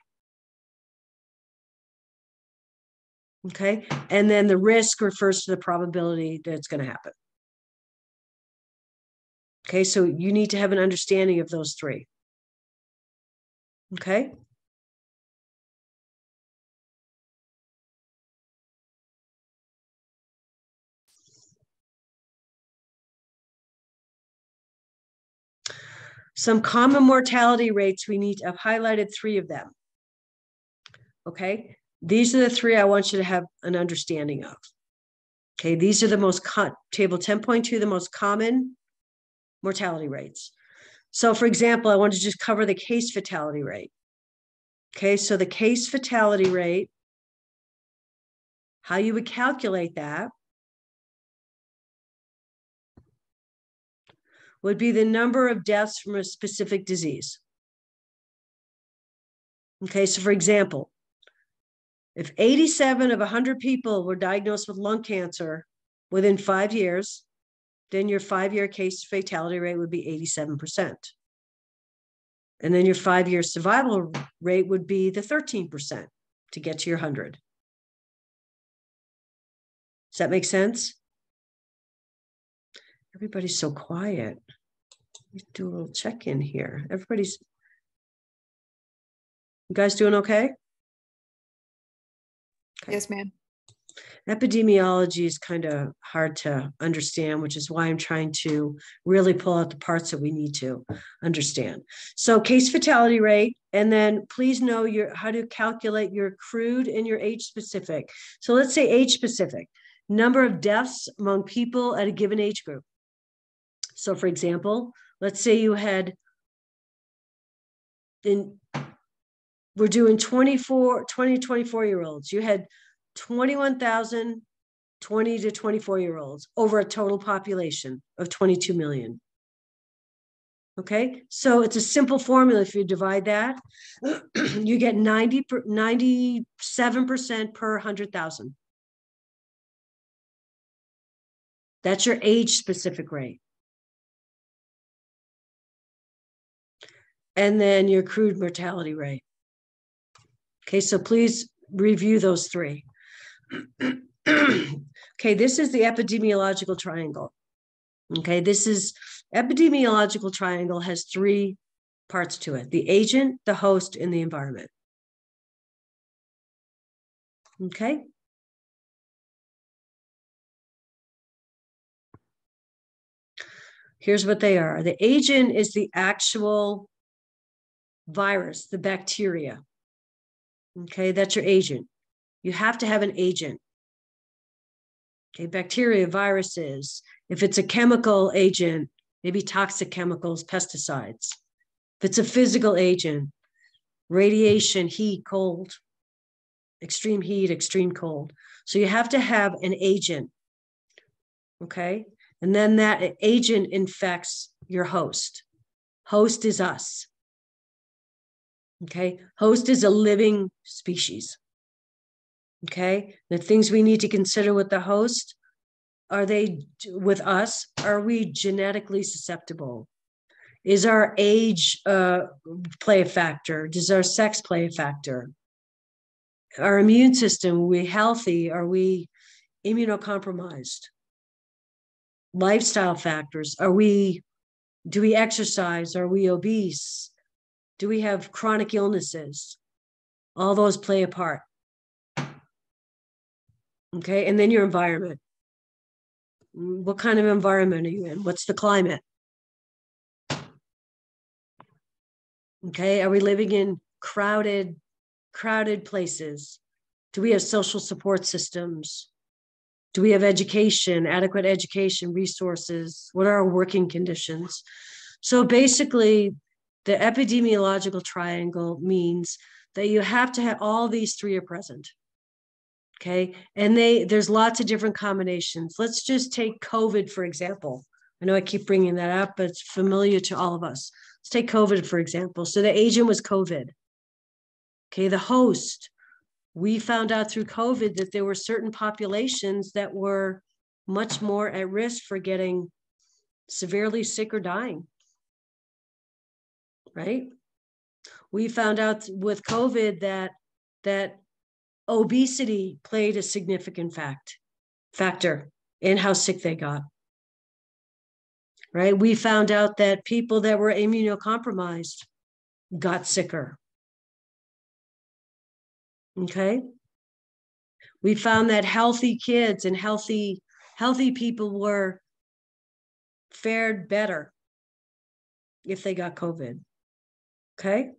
Okay, and then the risk refers to the probability that it's going to happen. Okay, so you need to have an understanding of those three. Okay. Some common mortality rates, I've highlighted 3 of them. Okay, these are the 3 I want you to have an understanding of. Okay, these are the most, table 10.2, the most common mortality rates. So for example, I want to just cover the case fatality rate. Okay, so the case fatality rate, how you would calculate that would be the number of deaths from a specific disease. Okay, so for example, if 87 of 100 people were diagnosed with lung cancer within 5 years, then your 5-year case fatality rate would be 87%. And then your 5-year survival rate would be the 13% to get to your 100. Does that make sense? Everybody's so quiet. Let's do a little check-in here. You guys doing okay? Yes, ma'am. Epidemiology is kind of hard to understand, which is why I'm trying to really pull out the parts that we need to understand. So case fatality rate, and then please know how to calculate your crude and your age specific. So let's say age specific, number of deaths among people at a given age group. So for example, let's say you had, we're doing 20 to 24-year-olds. You had 21,000 20 to 24-year-olds over a total population of 22 million. Okay, so it's a simple formula. If you divide that, you get 97% per 100,000. That's your age-specific rate. And then your crude mortality rate. Okay, so please review those three. Okay, this is the epidemiological triangle. Okay, this is epidemiological triangle has three parts to it: the agent, the host, and the environment. Okay. Here's what they are. The agent is the actual virus, the bacteria. Okay, that's your agent. You have to have an agent. Okay, bacteria, viruses. If it's a chemical agent, maybe toxic chemicals, pesticides. If it's a physical agent, radiation, heat, cold, extreme heat, extreme cold. So you have to have an agent. Okay, and then that agent infects your host. Host is us. Okay, host is a living species. Okay, the things we need to consider with the host: are they with us? Are we genetically susceptible? Is our age play a factor? Does our sex play a factor? Our immune system, are we healthy? Are we immunocompromised? Lifestyle factors. Do we exercise? Are we obese? Do we have chronic illnesses? All those play a part. Okay, and then your environment. What kind of environment are you in? What's the climate? Okay, are we living in crowded places? Do we have social support systems? Do we have education, adequate education, resources? What are our working conditions? So basically, the epidemiological triangle means that you have to have all these three are present. Okay, and there's lots of different combinations. Let's just take COVID, for example. I know I keep bringing that up, but it's familiar to all of us. Let's take COVID, for example. So the agent was COVID. Okay, the host, we found out through COVID that there were certain populations that were much more at risk for getting severely sick or dying, right? We found out with COVID that obesity played a significant factor in how sick they got, right? We found out that people that were immunocompromised got sicker. Okay. We found that healthy kids and healthy people fared better if they got COVID. Okay.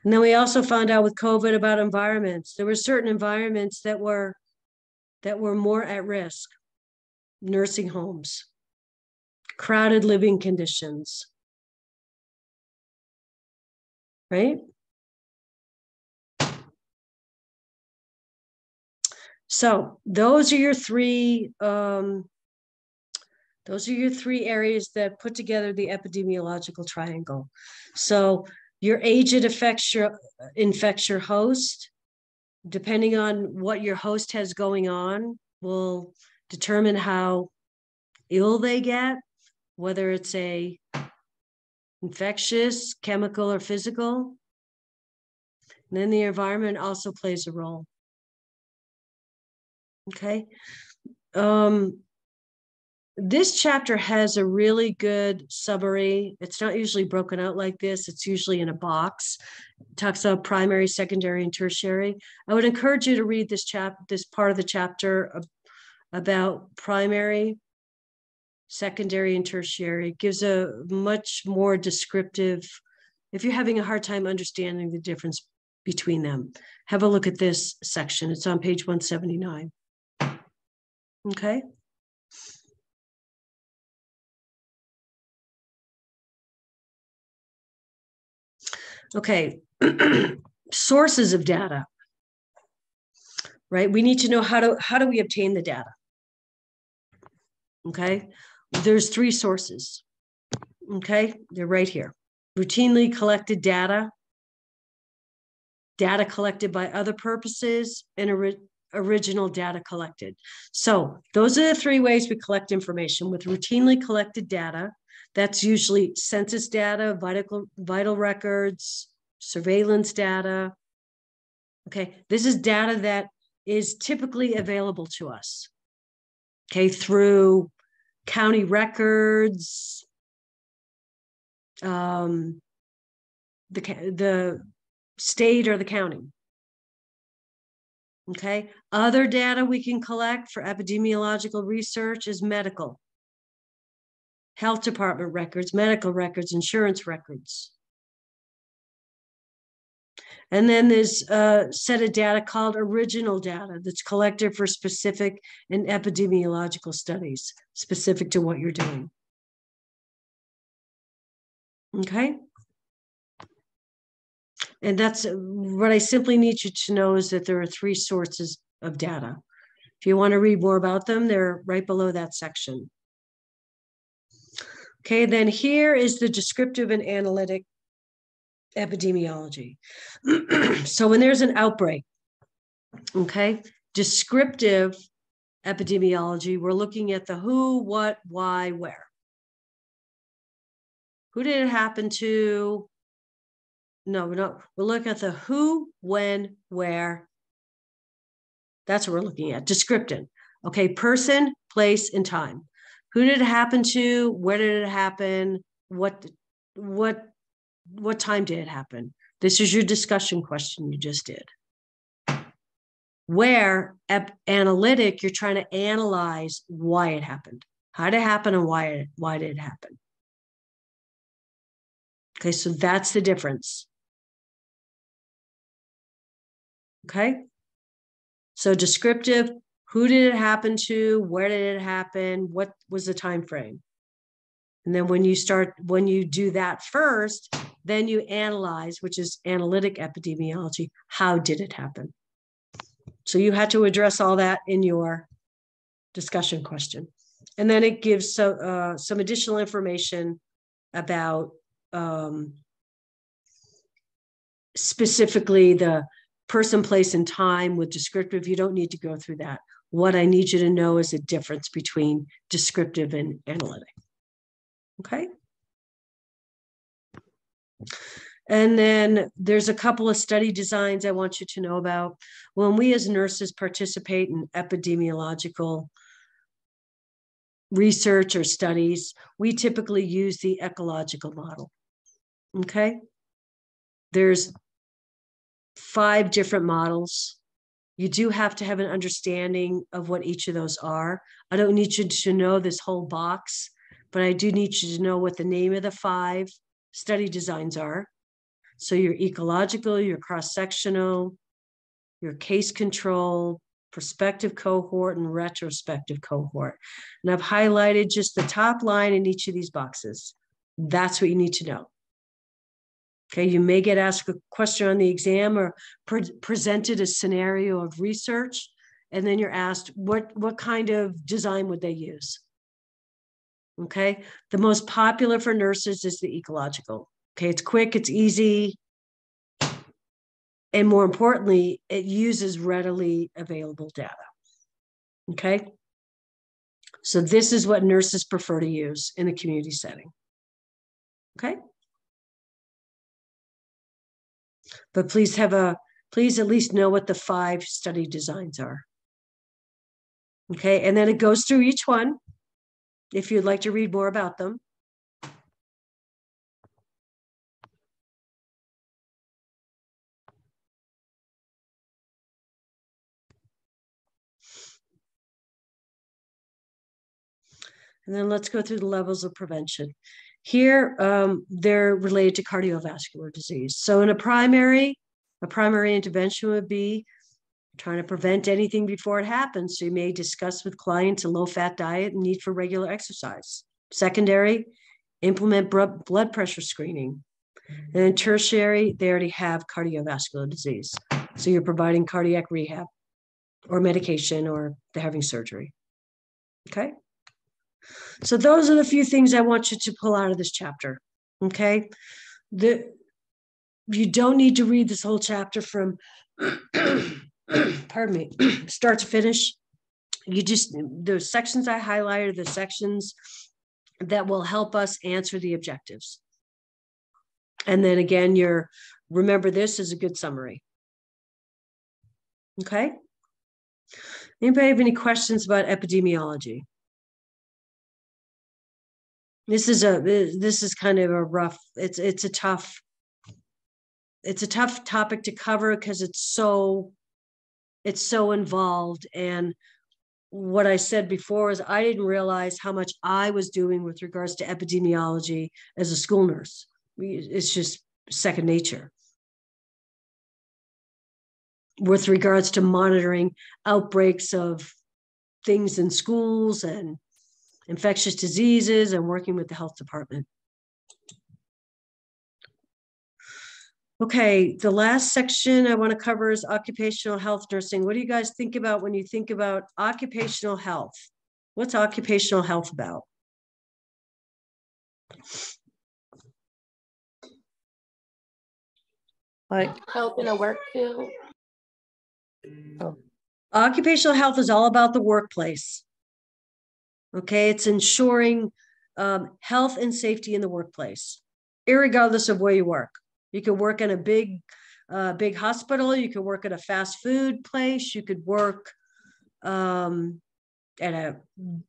And then we also found out with COVID about environments. There were certain environments that were more at risk: nursing homes, crowded living conditions, right? So those are your three areas that put together the epidemiological triangle. So your agent infects your host. Depending on what your host has going on will determine how ill they get, whether it's a infectious, chemical, or physical. And then the environment also plays a role. Okay. This chapter has a really good summary. It's not usually broken out like this. It's usually in a box. It talks about primary, secondary, and tertiary. I would encourage you to read this part of the chapter about primary, secondary, and tertiary. It gives a much more descriptive, if you're having a hard time understanding the difference between them, have a look at this section. It's on page 179. Okay. Okay, sources of data, right? We need to know how do we obtain the data? Okay, there's three sources. Okay, they're right here. Routinely collected data, data collected by other purposes, and original data collected. So those are the three ways we collect information. With routinely collected data, that's usually census data, vital records, surveillance data. Okay, this is data that is typically available to us, okay, through county records, the state or the county. Okay, other data we can collect for epidemiological research is medical, health department records, medical records, insurance records. And then there's a set of data called original data that's collected for specific and epidemiological studies, specific to what you're doing. Okay. And that's what I simply need you to know, is that there are three sources of data. If you want to read more about them, they're right below that section. Okay, then here is the descriptive and analytic epidemiology. So when there's an outbreak, okay, descriptive epidemiology, we're looking at the who, what, why, where. Who did it happen to? No, we're not. We're looking at the who, when, where. That's what we're looking at. Descriptive. Okay, person, place, and time. Who did it happen to? Where did it happen? What time did it happen? This is your discussion question you just did. Where, analytic, you're trying to analyze why it happened. How did it happen and why did it happen? Okay, so that's the difference. Okay, so descriptive, who did it happen to? Where did it happen? What was the time frame? And then when you do that first, then you analyze, which is analytic epidemiology. How did it happen? So you had to address all that in your discussion question. And then it gives some additional information about specifically the person, place, and time. With descriptive, you don't need to go through that. What I need you to know is the difference between descriptive and analytic. Okay. And then there's a couple of study designs I want you to know about. When we as nurses participate in epidemiological research or studies, we typically use the ecological model. Okay. There's 5 different models. You do have to have an understanding of what each of those are. I don't need you to know this whole box, but I do need you to know what the name of the 5 study designs are. So your ecological, your cross-sectional, your case control, prospective cohort, and retrospective cohort. And I've highlighted just the top line in each of these boxes. That's what you need to know. Okay, you may get asked a question on the exam or presented a scenario of research, and then you're asked what kind of design would they use? Okay, the most popular for nurses is the ecological. Okay, it's quick, it's easy, and more importantly, it uses readily available data. Okay, so this is what nurses prefer to use in a community setting. Okay. But please at least know what the 5 study designs are. Okay, and then it goes through each one if you'd like to read more about them. And then let's go through the levels of prevention. Here, they're related to cardiovascular disease. So in a primary intervention would be trying to prevent anything before it happens. So you may discuss with clients a low-fat diet and need for regular exercise. Secondary, implement blood pressure screening. And then tertiary, they already have cardiovascular disease. So you're providing cardiac rehab or medication, or they're having surgery. Okay. So those are the few things I want you to pull out of this chapter. Okay. You don't need to read this whole chapter from, pardon me, start to finish. You just, the sections I highlighted, the sections that will help us answer the objectives. And then again, remember this is a good summary. Okay. Anybody have any questions about epidemiology? This is kind of a rough, it's a tough topic to cover because it's so involved. And what I said before is I didn't realize how much I was doing with regards to epidemiology as a school nurse. It's just second nature. With regards to monitoring outbreaks of things in schools and infectious diseases and working with the health department. Okay, the last section I want to cover is occupational health nursing. What do you guys think about when you think about occupational health? What's occupational health about? Like Health in the work field. Occupational health is all about the workplace. Okay, it's ensuring health and safety in the workplace, irregardless of where you work. You could work in a big hospital. You could work at a fast food place. You could work at a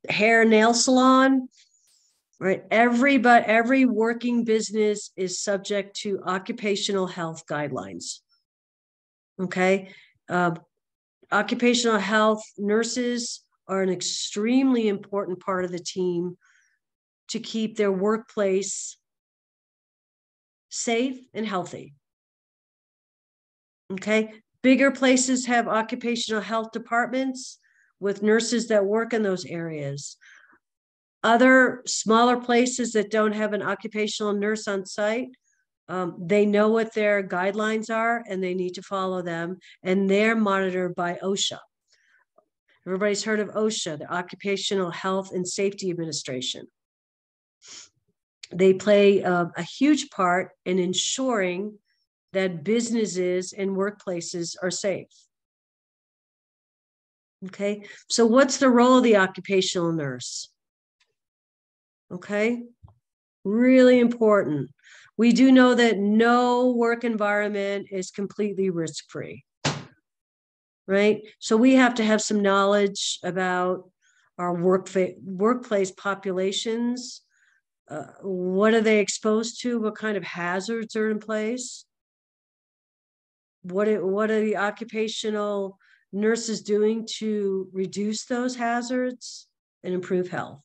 hair nail salon. Right. Every working business is subject to occupational health guidelines. Okay. Occupational health nurses are an extremely important part of the team to keep their workplace safe and healthy. Okay. Bigger places have occupational health departments with nurses that work in those areas. Other smaller places that don't have an occupational nurse on site, they know what their guidelines are and they need to follow them, and they're monitored by OSHA. Everybody's heard of OSHA, the Occupational Health and Safety Administration. They play a huge part in ensuring that businesses and workplaces are safe. Okay, so what's the role of the occupational nurse? Okay, really important. We do know that no work environment is completely risk-free, right? So we have to have some knowledge about our workplace populations. What are they exposed to? What kind of hazards are in place? What are the occupational nurses doing to reduce those hazards and improve health?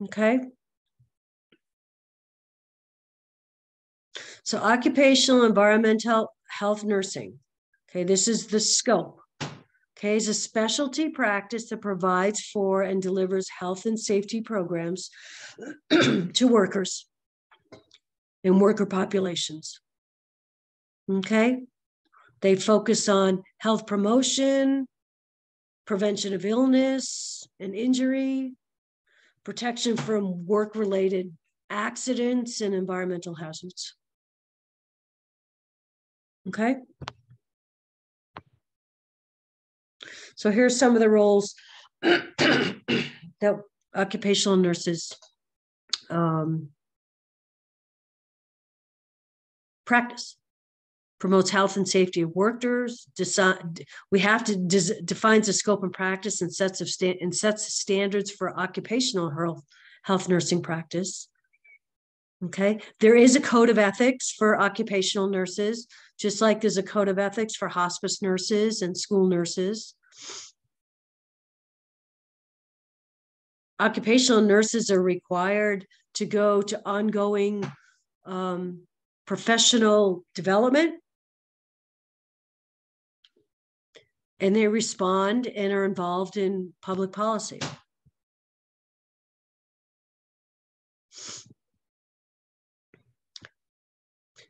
Okay. So occupational environmental health nursing. Okay, this is the scope. Okay, is a specialty practice that provides for and delivers health and safety programs to workers and worker populations. Okay, they focus on health promotion, prevention of illness and injury, protection from work-related accidents and environmental hazards. Okay. So here's some of the roles that occupational nurses practice. Promotes health and safety of workers. We have to defines the scope and practice and sets standards for occupational health nursing practice. Okay, there is a code of ethics for occupational nurses, just like there's a code of ethics for hospice nurses and school nurses. Occupational nurses are required to go to ongoing professional development, and they respond and are involved in public policy.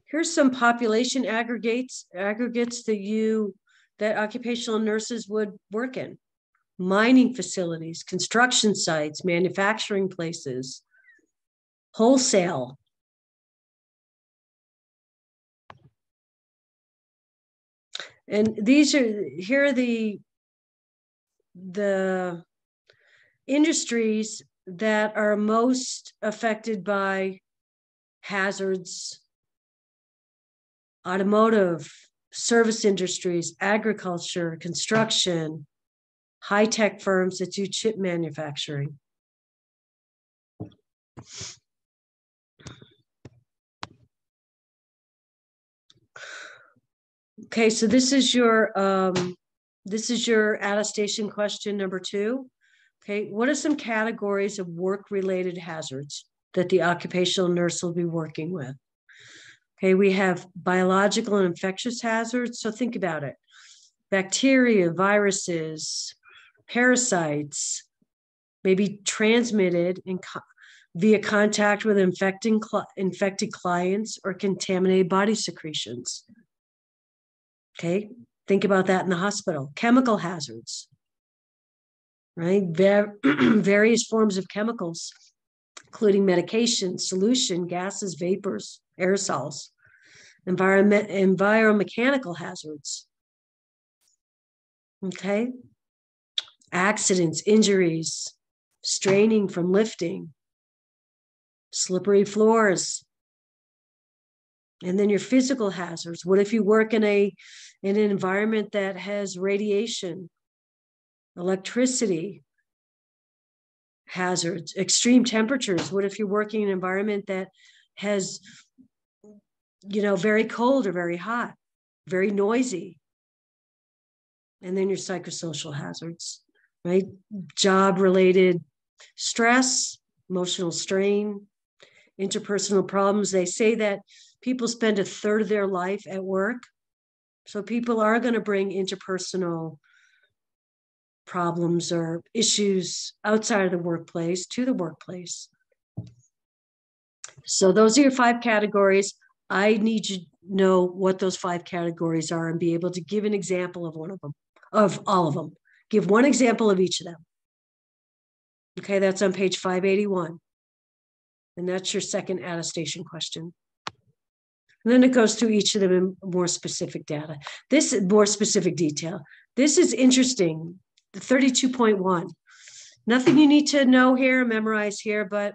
Here's some population aggregates that occupational nurses would work in. mining facilities, construction sites, manufacturing places, wholesale. And here are the industries that are most affected by hazards: automotive, service industries, agriculture, construction, high-tech firms that do chip manufacturing. Okay, so this is your attestation question number 2. Okay, what are some categories of work-related hazards that the occupational nurse will be working with? Okay, we have biological and infectious hazards. So think about it. Bacteria, viruses, parasites may be transmitted via contact with infected clients or contaminated body secretions. Okay, think about that in the hospital. Chemical hazards, right? Various forms of chemicals, including medication, solution, gases, vapors, aerosols. Enviromechanical hazards. Okay, accidents, injuries, straining from lifting, slippery floors. And then your physical hazards. What if you work in an environment that has radiation, electricity hazards, extreme temperatures? What if you're working in an environment that has, very cold or very hot, very noisy? And then your psychosocial hazards, right? Job-related stress, emotional strain, interpersonal problems. They say that people spend a third of their life at work. So people are going to bring interpersonal problems or issues outside of the workplace to the workplace. So those are your 5 categories. I need you to know what those 5 categories are and be able to give an example of one of them, of all of them. Give one example of each of them. Okay, that's on page 581. And that's your second attestation question. And then it goes through each of them in more specific data. This is more specific detail. This is interesting. The 32.1. Nothing you need to know here, memorize here, but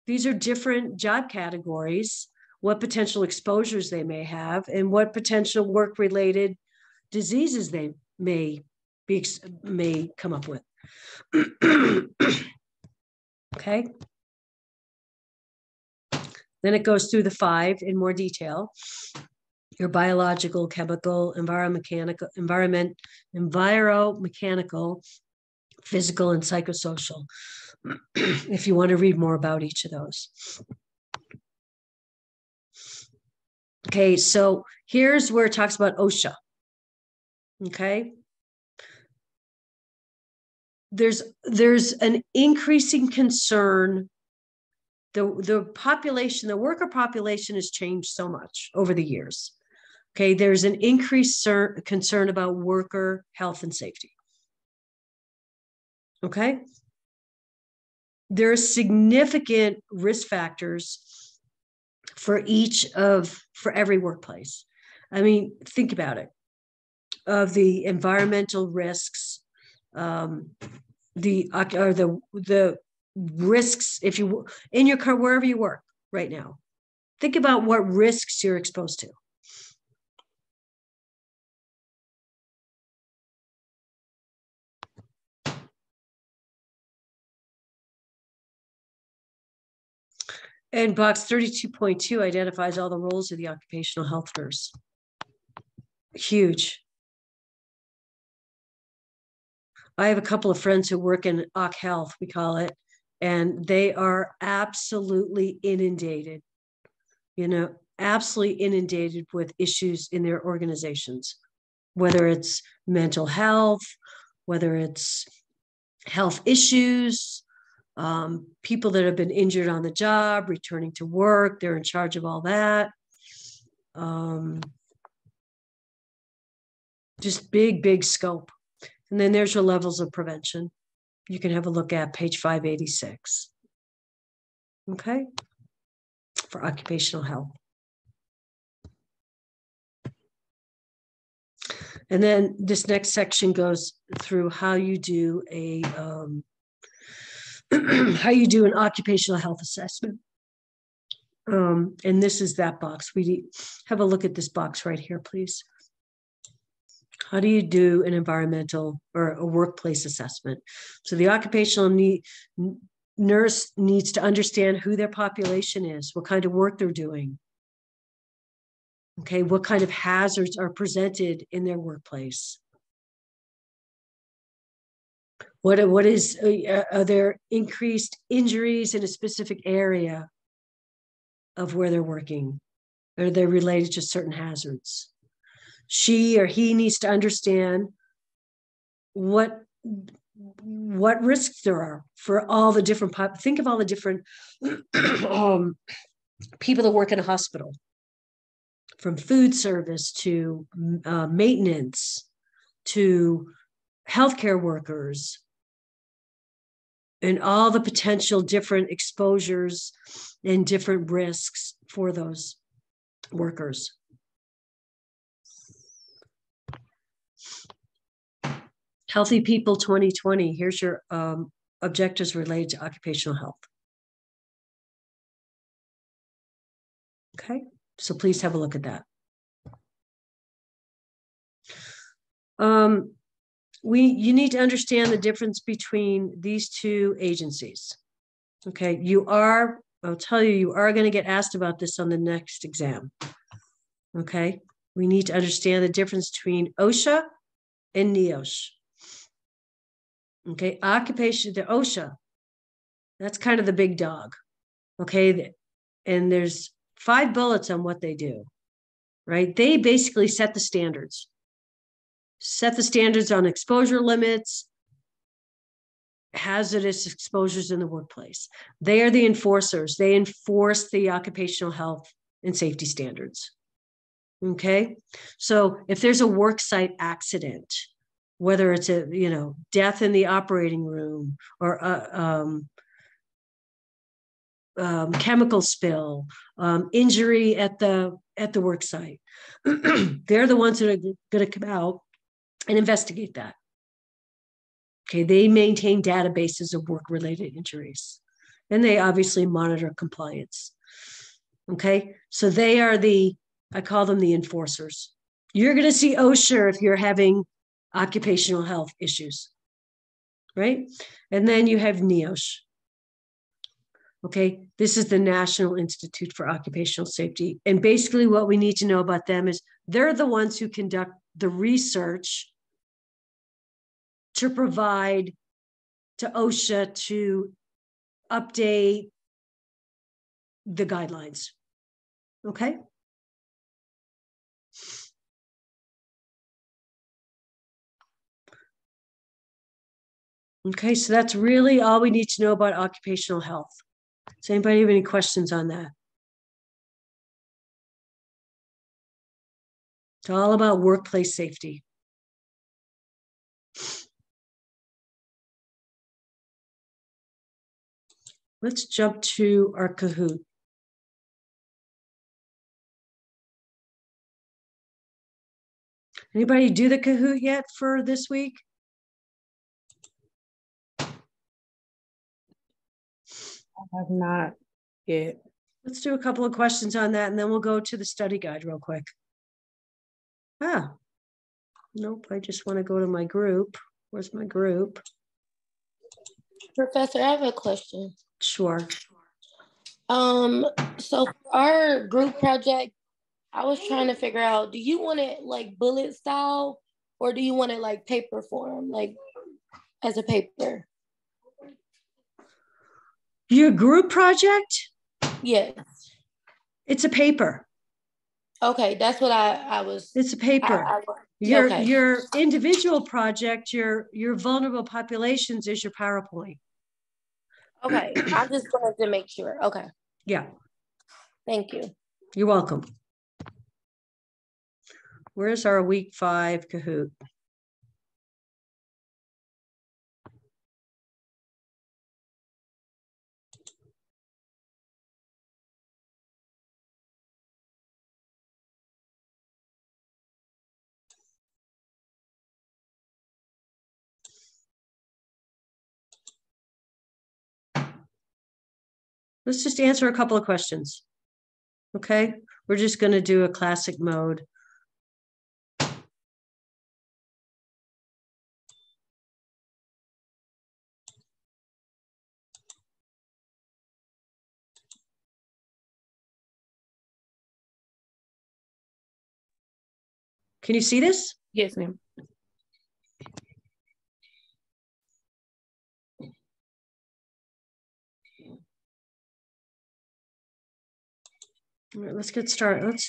these are different job categories, what potential exposures they may have, and what potential work-related diseases they may come up with. Okay. Then it goes through the 5 in more detail. Your biological, chemical, enviromechanical, physical, and psychosocial, if you want to read more about each of those. Okay, so here's where it talks about OSHA. Okay. There's an increasing concern. The population, the worker population has changed so much over the years. Okay, there's an increased concern about worker health and safety. Okay, there are significant risk factors for every workplace. I mean, think about it. Of the environmental risks, the risks, if you in your car, wherever you work right now, think about what risks you're exposed to. And box 32.2 identifies all the roles of the occupational health nurse. Huge. I have a couple of friends who work in Occ Health, we call it, and they are absolutely inundated, absolutely inundated with issues in their organizations, whether it's mental health, whether it's health issues, people that have been injured on the job, returning to work, they're in charge of all that. Just big scope. And then there's your levels of prevention. You can have a look at page 586. Okay, for occupational health. And then this next section goes through how you do how you do an occupational health assessment. And this is that box. We have a look at this box right here, please. How do you do an environmental or a workplace assessment? So the occupational nurse needs to understand who their population is, what kind of work they're doing. Okay, what kind of hazards are presented in their workplace? What is, are there increased injuries in a specific area of where they're working? Are they related to certain hazards? She or he needs to understand what risks there are for all the different, think of all the different people that work in a hospital, from food service to maintenance to healthcare workers, and all the potential different exposures and different risks for those workers. Healthy People 2020, here's your objectives related to occupational health. Okay, so please have a look at that. You need to understand the difference between these two agencies. Okay, I'll tell you, you are going to get asked about this on the next exam. Okay, we need to understand the difference between OSHA and NEOSH. Okay, the OSHA, that's kind of the big dog. Okay, and there's 5 bullets on what they do, right? They basically set the standards. Set the standards on exposure limits, hazardous exposures in the workplace. They are the enforcers. They enforce the occupational health and safety standards. Okay, so if there's a worksite accident, whether it's a death in the operating room or chemical spill, injury at the work site, they're the ones that are going to come out and investigate that. Okay, they maintain databases of work-related injuries, and they obviously monitor compliance. Okay, so they are I call them the enforcers. You're going to see OSHA if you're having occupational health issues, right? And then you have NEOSH. Okay, this is the National Institute for Occupational Safety. And basically what we need to know about them is they're the ones who conduct the research to provide to OSHA to update the guidelines. Okay? Okay, so that's really all we need to know about occupational health. Does anybody have any questions on that? It's all about workplace safety. Let's jump to our Kahoot. Anybody do the Kahoot yet for this week? I have not yet. Let's do a couple of questions on that, and then we'll go to the study guide real quick. Nope, I just want to go to my group. Where's my group? Professor, I have a question. Sure. So for our group project, I was trying to figure out, do you want it like bullet style, or do you want it like paper form, like as a paper? Your group project? Yes. It's a paper. Okay, that's what I was. It's a paper. Okay. Your individual project, your vulnerable populations is your PowerPoint. Okay, I just wanted to make sure. Okay. Yeah. Thank you. You're welcome. Where's our week 5 Kahoot? Let's just answer a couple of questions. Okay, we're just going to do a classic mode. Can you see this? Yes, ma'am. All right, let's get started.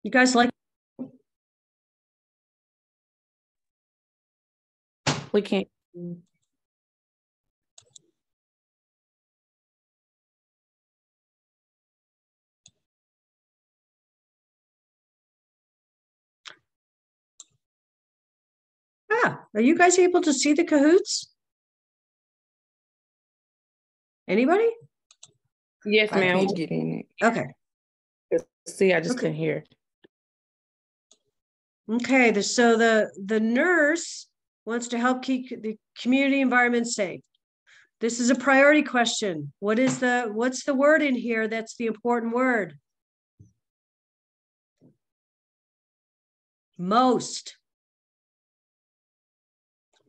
You guys like? We can't. Are you guys able to see the Kahoots? Anybody? Yes, I ma'am. can't get in it. Okay. See, I just couldn't hear. Okay, so the nurse wants to help keep the community environment safe. This is a priority question. What's the word in here that's the important word? Most.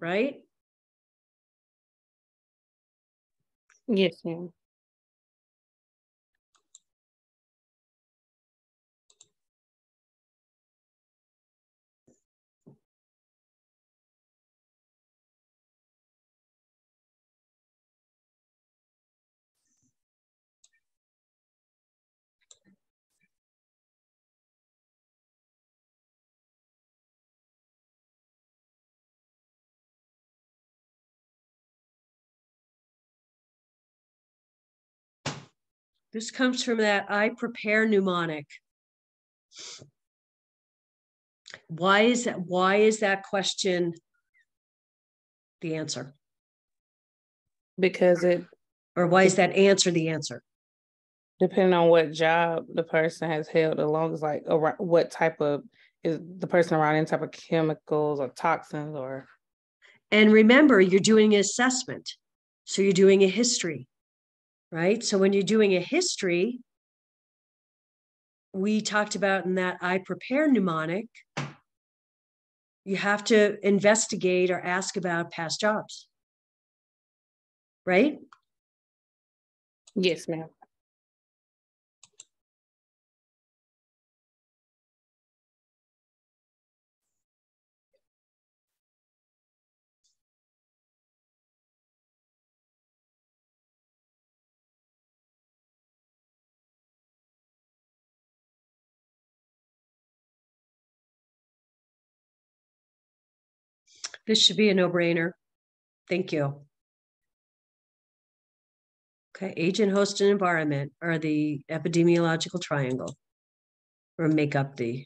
Right? Yes, ma'am. This comes from that I prepare mnemonic. Why is that question the answer? Because why is that answer the answer? Depending on what job the person has held, as long as like what type of is the person around any type of chemicals or toxins or. And remember, you're doing an assessment. So you're doing a history, right? So when you're doing a history, we talked about in that I prepare mnemonic, you have to investigate or ask about past jobs, right? Yes, ma'am. This should be a no-brainer. Thank you. Okay, agent, host, and environment are the epidemiological triangle, or make up the.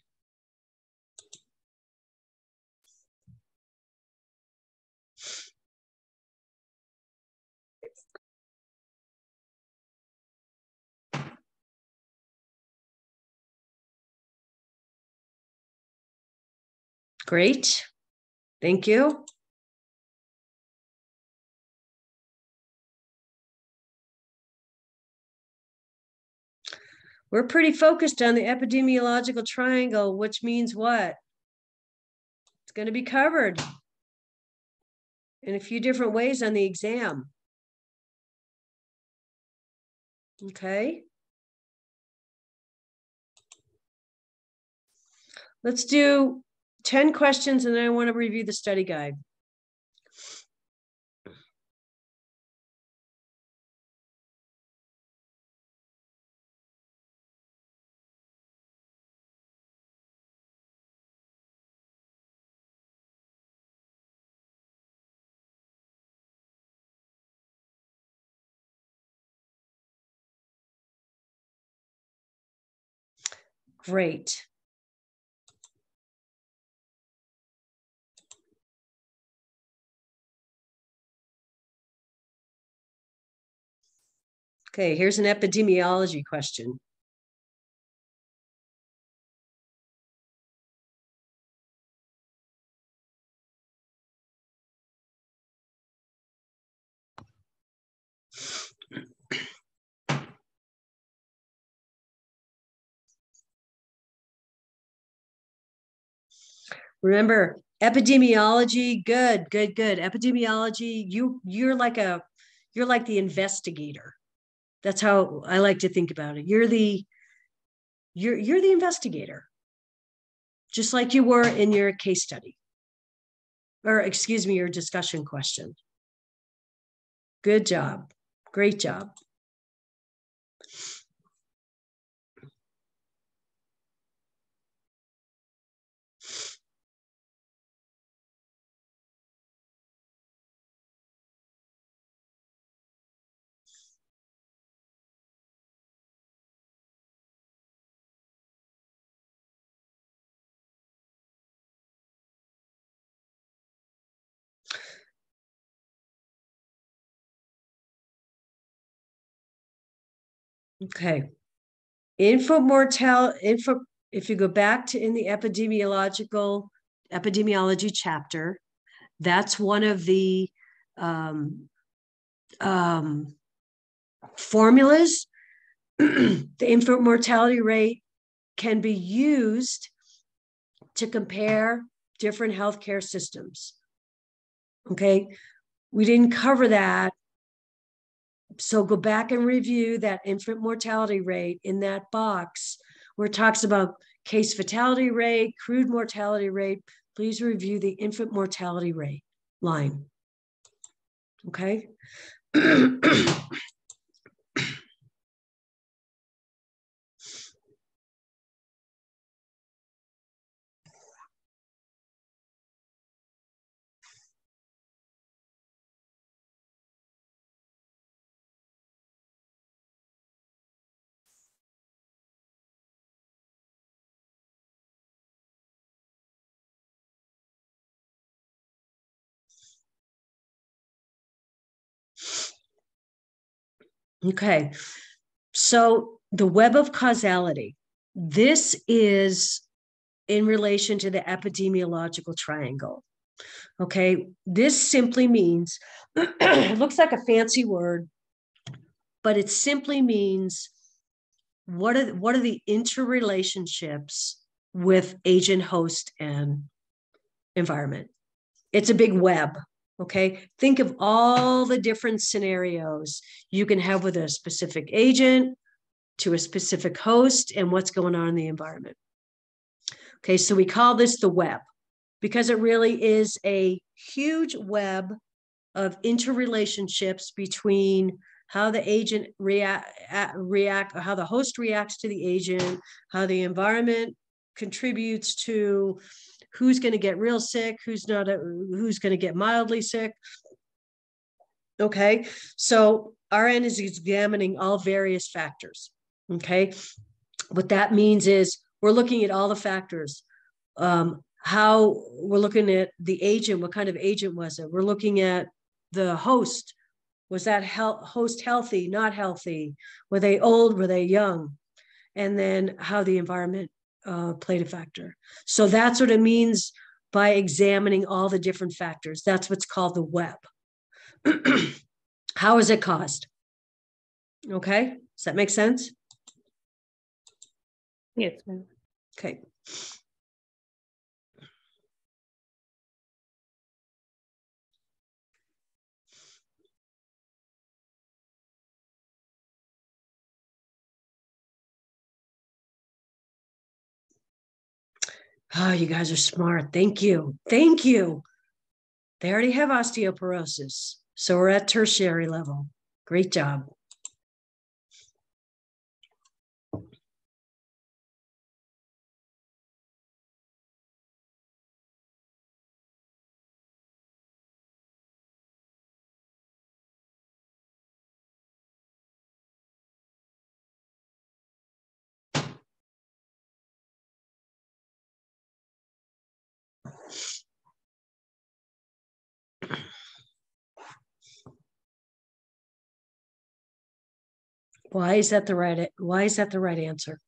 Great, thank you. We're pretty focused on the epidemiological triangle, which means what? It's going to be covered in a few different ways on the exam. Okay. Let's do 10 questions and then I want to review the study guide. Great. Okay, here's an epidemiology question. Remember, epidemiology, good. Epidemiology, you're like the investigator. That's how I like to think about it. You're the investigator, just like you were in your case study, or excuse me, your discussion question. Good job. Great job. Okay. If you go back to in the epidemiology chapter, that's one of the formulas. The infant mortality rate can be used to compare different healthcare systems. Okay. We didn't cover that. So go back and review that infant mortality rate in that box where it talks about case fatality rate, crude mortality rate. Please review the infant mortality rate line. Okay. Okay, so the web of causality, this is in relation to the epidemiological triangle. Okay, this simply means, it looks like a fancy word, but it simply means what are the interrelationships with agent, host, and environment. It's a big web. Okay, think of all the different scenarios you can have with a specific agent to a specific host and what's going on in the environment. Okay, so we call this the web because it really is a huge web of interrelationships between how the agent react, how the host reacts to the agent, how the environment contributes to who's going to get real sick, who's going to get mildly sick. Okay, so RN is examining all various factors. Okay, what that means is we're looking at all the factors. How we're looking at the agent, what kind of agent was it? We're looking at the host. Was that host healthy, not healthy? Were they old, were they young? And then how the environment played a factor. So that's what it means by examining all the different factors. That's what's called the web. How is it caused? Okay, does that make sense? Yes, ma'am. Okay. Oh, you guys are smart. Thank you. Thank you. They already have osteoporosis. So we're at tertiary level. Great job. Why is that the right answer?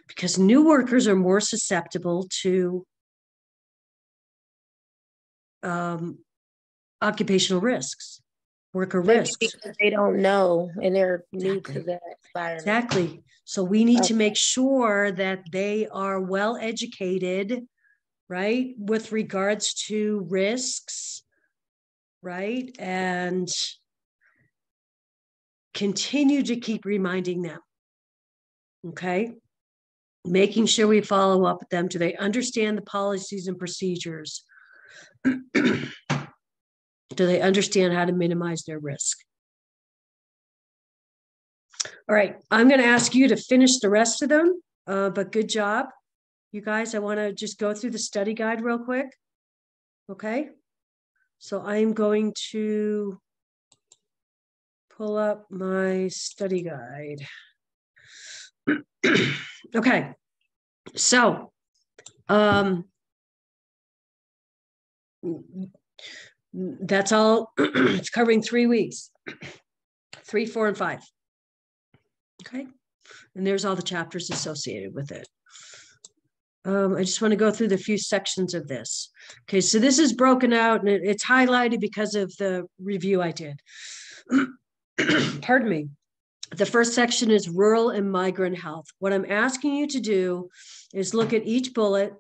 Because new workers are more susceptible to occupational risks. worker Maybe risks. because they don't know and they're new to that environment. Exactly. So we need to make sure that they are well educated, right, with regards to risks, right, and continue to keep reminding them, okay, making sure we follow up with them. Do they understand the policies and procedures? Do they understand how to minimize their risk? All right, I'm going to ask you to finish the rest of them, but good job, you guys. I want to just go through the study guide real quick, okay? So I'm going to pull up my study guide. Okay, so that's all. It's covering 3 weeks, 3, 4, and 5. Okay, and there's all the chapters associated with it. I just want to go through the few sections of this. Okay, so this is broken out and it's highlighted because of the review I did. Pardon me. The first section is rural and migrant health. What I'm asking you to do is look at each bullet,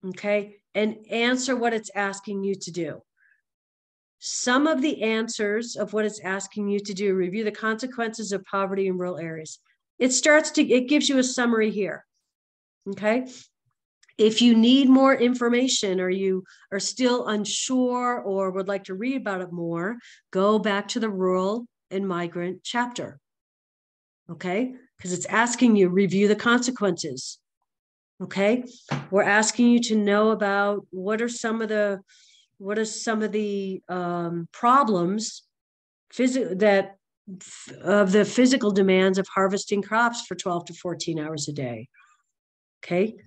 okay, and answer what it's asking you to do. Some of the answers of what it's asking you to do: review the consequences of poverty in rural areas. It gives you a summary here, okay? If you need more information or you are still unsure or would like to read about it more, go back to the rural and migrant chapter, okay? Because it's asking you review the consequences, okay? We're asking you to know about what are some of the problems of the physical demands of harvesting crops for 12 to 14 hours a day, okay?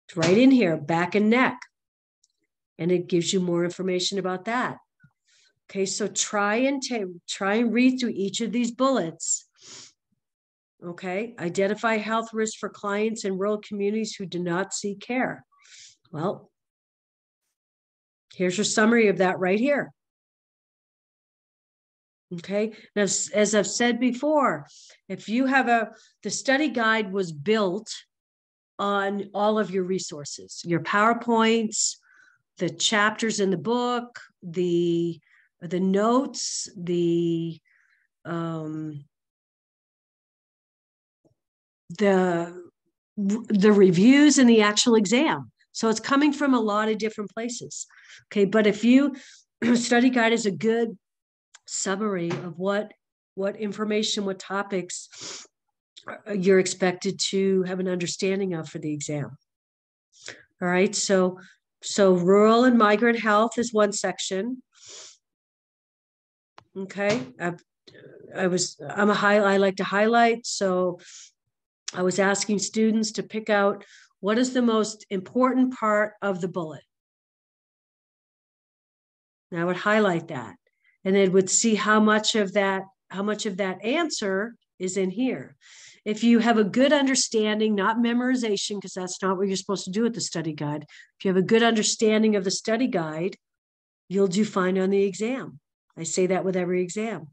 It's right in here, back and neck, and it gives you more information about that. Okay, so try and read through each of these bullets. Okay, identify health risks for clients in rural communities who do not seek care. Well, here's your summary of that right here. Okay, now, as I've said before, if you have the study guide was built on all of your resources, your PowerPoints, the chapters in the book, the notes, the reviews, and the actual exam. So it's coming from a lot of different places. Okay, but if you study guide is a good summary of what information, what topics you're expected to have an understanding of for the exam. All right, so rural and migrant health is one section. Okay, I like to highlight, so I was asking students to pick out what is the most important part of the bullet. And I would highlight that, and they would see how much of that answer is in here. If you have a good understanding, not memorization, because that's not what you're supposed to do with the study guide. If you have a good understanding of the study guide, you'll do fine on the exam. I say that with every exam.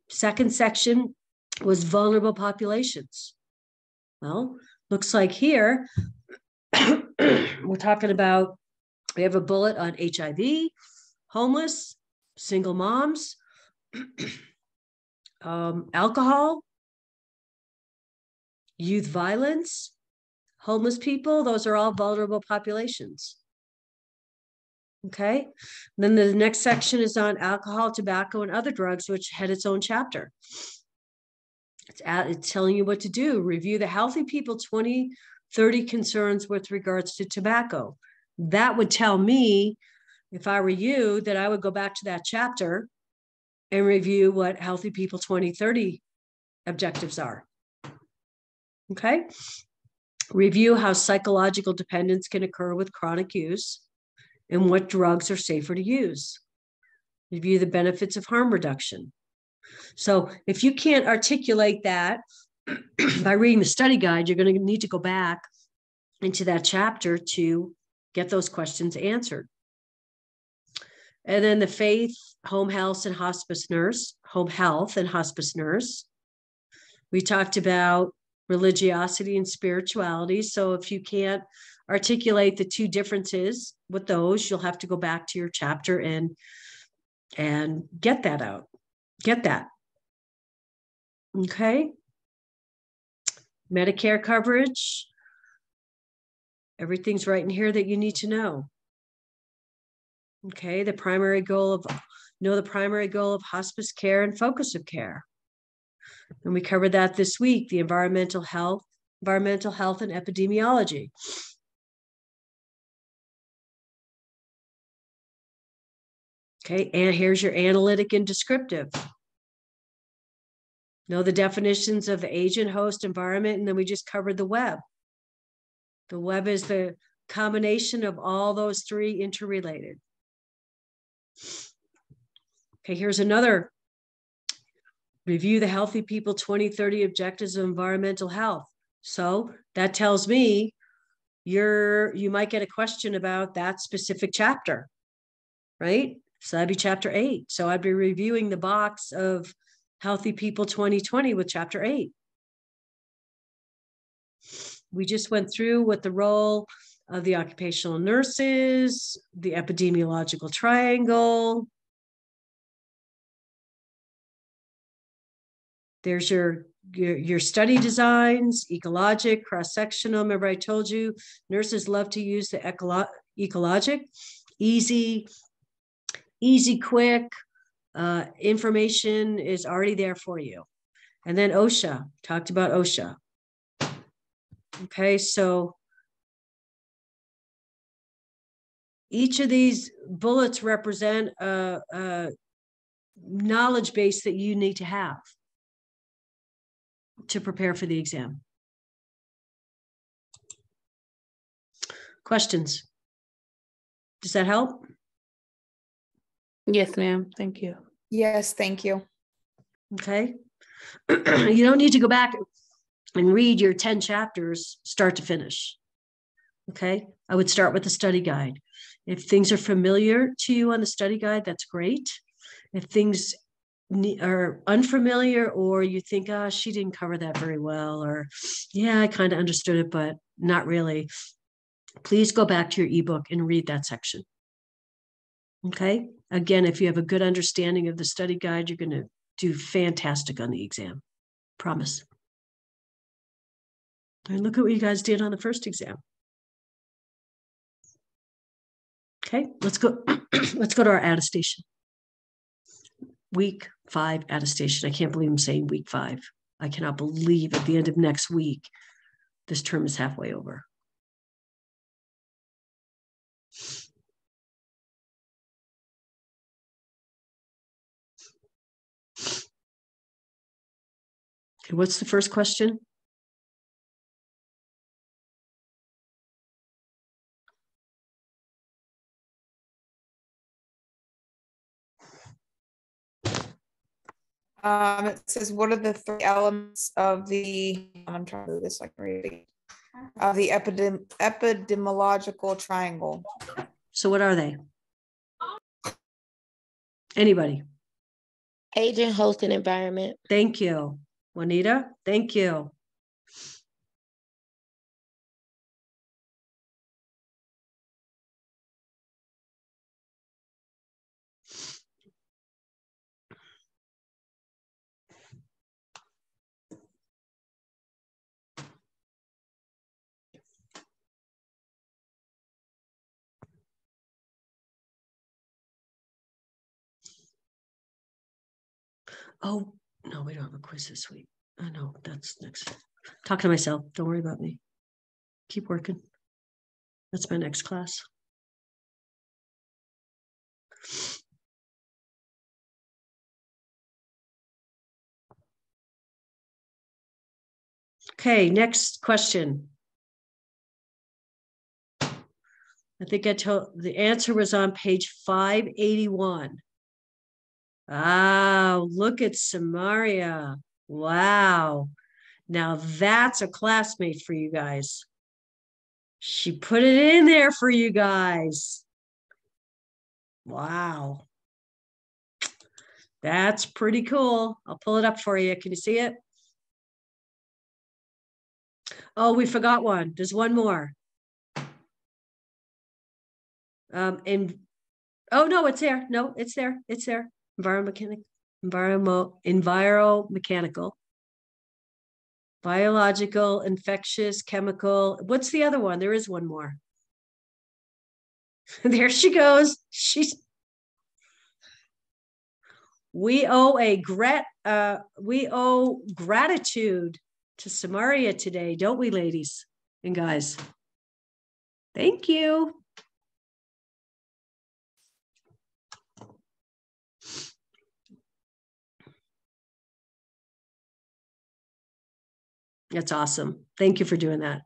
Second section was vulnerable populations. Well, looks like here, we're talking about, we have a bullet on HIV, homeless, single moms, alcohol, youth violence, homeless people. Those are all vulnerable populations. Okay, then the next section is on alcohol, tobacco, and other drugs, which had its own chapter. It's telling you what to do. Review the healthy people 2030 concerns with regards to tobacco. That would tell me, if I were you, that I would go back to that chapter and review what healthy people 2030 objectives are. Okay, review how psychological dependence can occur with chronic use and what drugs are safer to use. Review the benefits of harm reduction. So if you can't articulate that by reading the study guide, you're going to need to go back into that chapter to get those questions answered. And then the faith, home health and hospice nurse. We talked about religiosity and spirituality. So if you can't articulate the two differences with those, you'll have to go back to your chapter and get that out. Get that. Okay. Medicare coverage. Everything's right in here that you need to know. Okay, know the primary goal of hospice care and focus of care. And we covered that this week, the environmental health and epidemiology. Okay, and here's your analytic and descriptive. Know the definitions of agent, host, environment, and then we just covered the web. The web is the combination of all those three interrelated. Okay, here's another. Review the Healthy People 2030 Objectives of Environmental Health. So that tells me you might get a question about that specific chapter, right? So that'd be chapter 8. So I'd be reviewing the box of Healthy People 2020 with chapter 8. We just went through what the role of the occupational nurses, the epidemiological triangle. There's your study designs, ecologic, cross-sectional. Remember I told you nurses love to use the ecologic, easy, quick. Information is already there for you. And then OSHA, talked about OSHA. Okay, so each of these bullets represent a knowledge base that you need to have to prepare for the exam. Questions? Does that help? Yes, ma'am. Thank you. Yes, thank you. Okay. You don't need to go back and read your 10 chapters start to finish. Okay. I would start with the study guide. If things are familiar to you on the study guide, that's great. If things are unfamiliar or you think, oh, she didn't cover that very well, or yeah, I kind of understood it, but not really, please go back to your ebook and read that section. Okay. Again, if you have a good understanding of the study guide, you're going to do fantastic on the exam. Promise. And look at what you guys did on the first exam. Okay, let's go. Let's go to our attestation. Week 5 attestation. I can't believe I'm saying week 5. I cannot believe at the end of next week, this term is halfway over. Okay, what's the first question? It says, what are the 3 elements of the, I'm trying to do this like reading, of the epidemiological triangle? So what are they? Anybody? Agent, host, and environment. Thank you. Juanita, thank you. Oh, no, we don't have a quiz this week. Oh, no, that's next. Talk to myself. Don't worry about me. Keep working. That's my next class. Okay, next question. I think I told the answer was on page 581. Oh, look at Samaria. Wow. Now that's a classmate for you guys. She put it in there for you guys. Wow. That's pretty cool. I'll pull it up for you. Can you see it? Oh, we forgot one. There's one more. Oh no, it's there. No, it's there. It's there. Enviromechanical, biological, infectious, chemical. What's the other one? There is one more. There she goes. We owe gratitude to Samaria today, don't we, ladies and guys? Thank you. That's awesome. Thank you for doing that.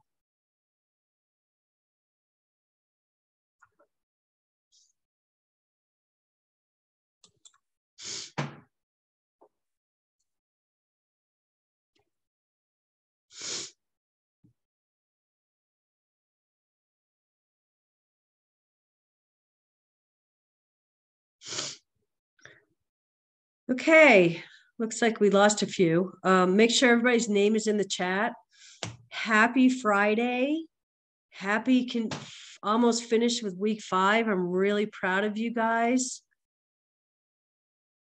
Okay, looks like we lost a few. Make sure everybody's name is in the chat. Happy Friday. Almost finished with week 5. I'm really proud of you guys.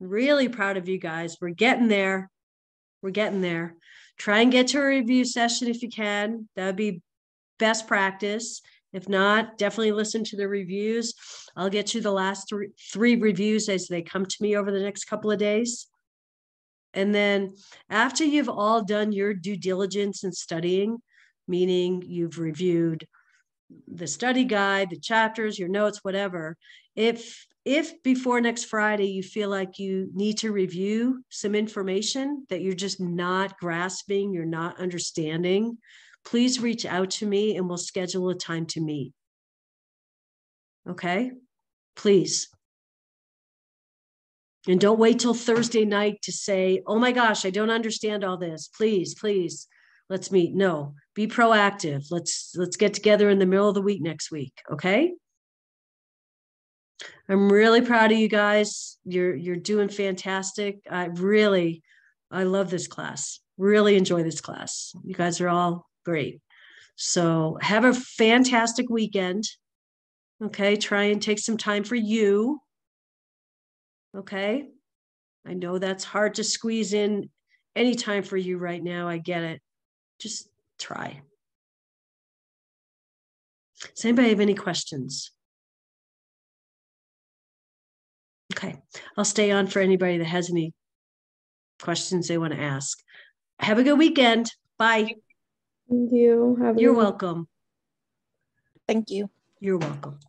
Really proud of you guys. We're getting there. We're getting there. Try and get to a review session if you can. That would be best practice. If not, definitely listen to the reviews. I'll get you the last 3 reviews as they come to me over the next couple of days. And then after you've all done your due diligence and studying, meaning you've reviewed the study guide, the chapters, your notes, whatever, if before next Friday you feel like you need to review some information that you're just not grasping, you're not understanding, please reach out to me and we'll schedule a time to meet. Okay? Please. And don't wait till Thursday night to say, oh my gosh, I don't understand all this. Please, please, let's meet. No, be proactive. Let's get together in the middle of the week next week. Okay? I'm really proud of you guys. You're doing fantastic. I love this class. Really enjoy this class. You guys are all great. So have a fantastic weekend. Okay, try and take some time for you. Okay, I know that's hard to squeeze in any time for you right now. I get it. Just try. Does anybody have any questions? Okay, I'll stay on for anybody that has any questions they want to ask. Have a good weekend. Bye. Thank you. You're welcome. Thank you. You're welcome.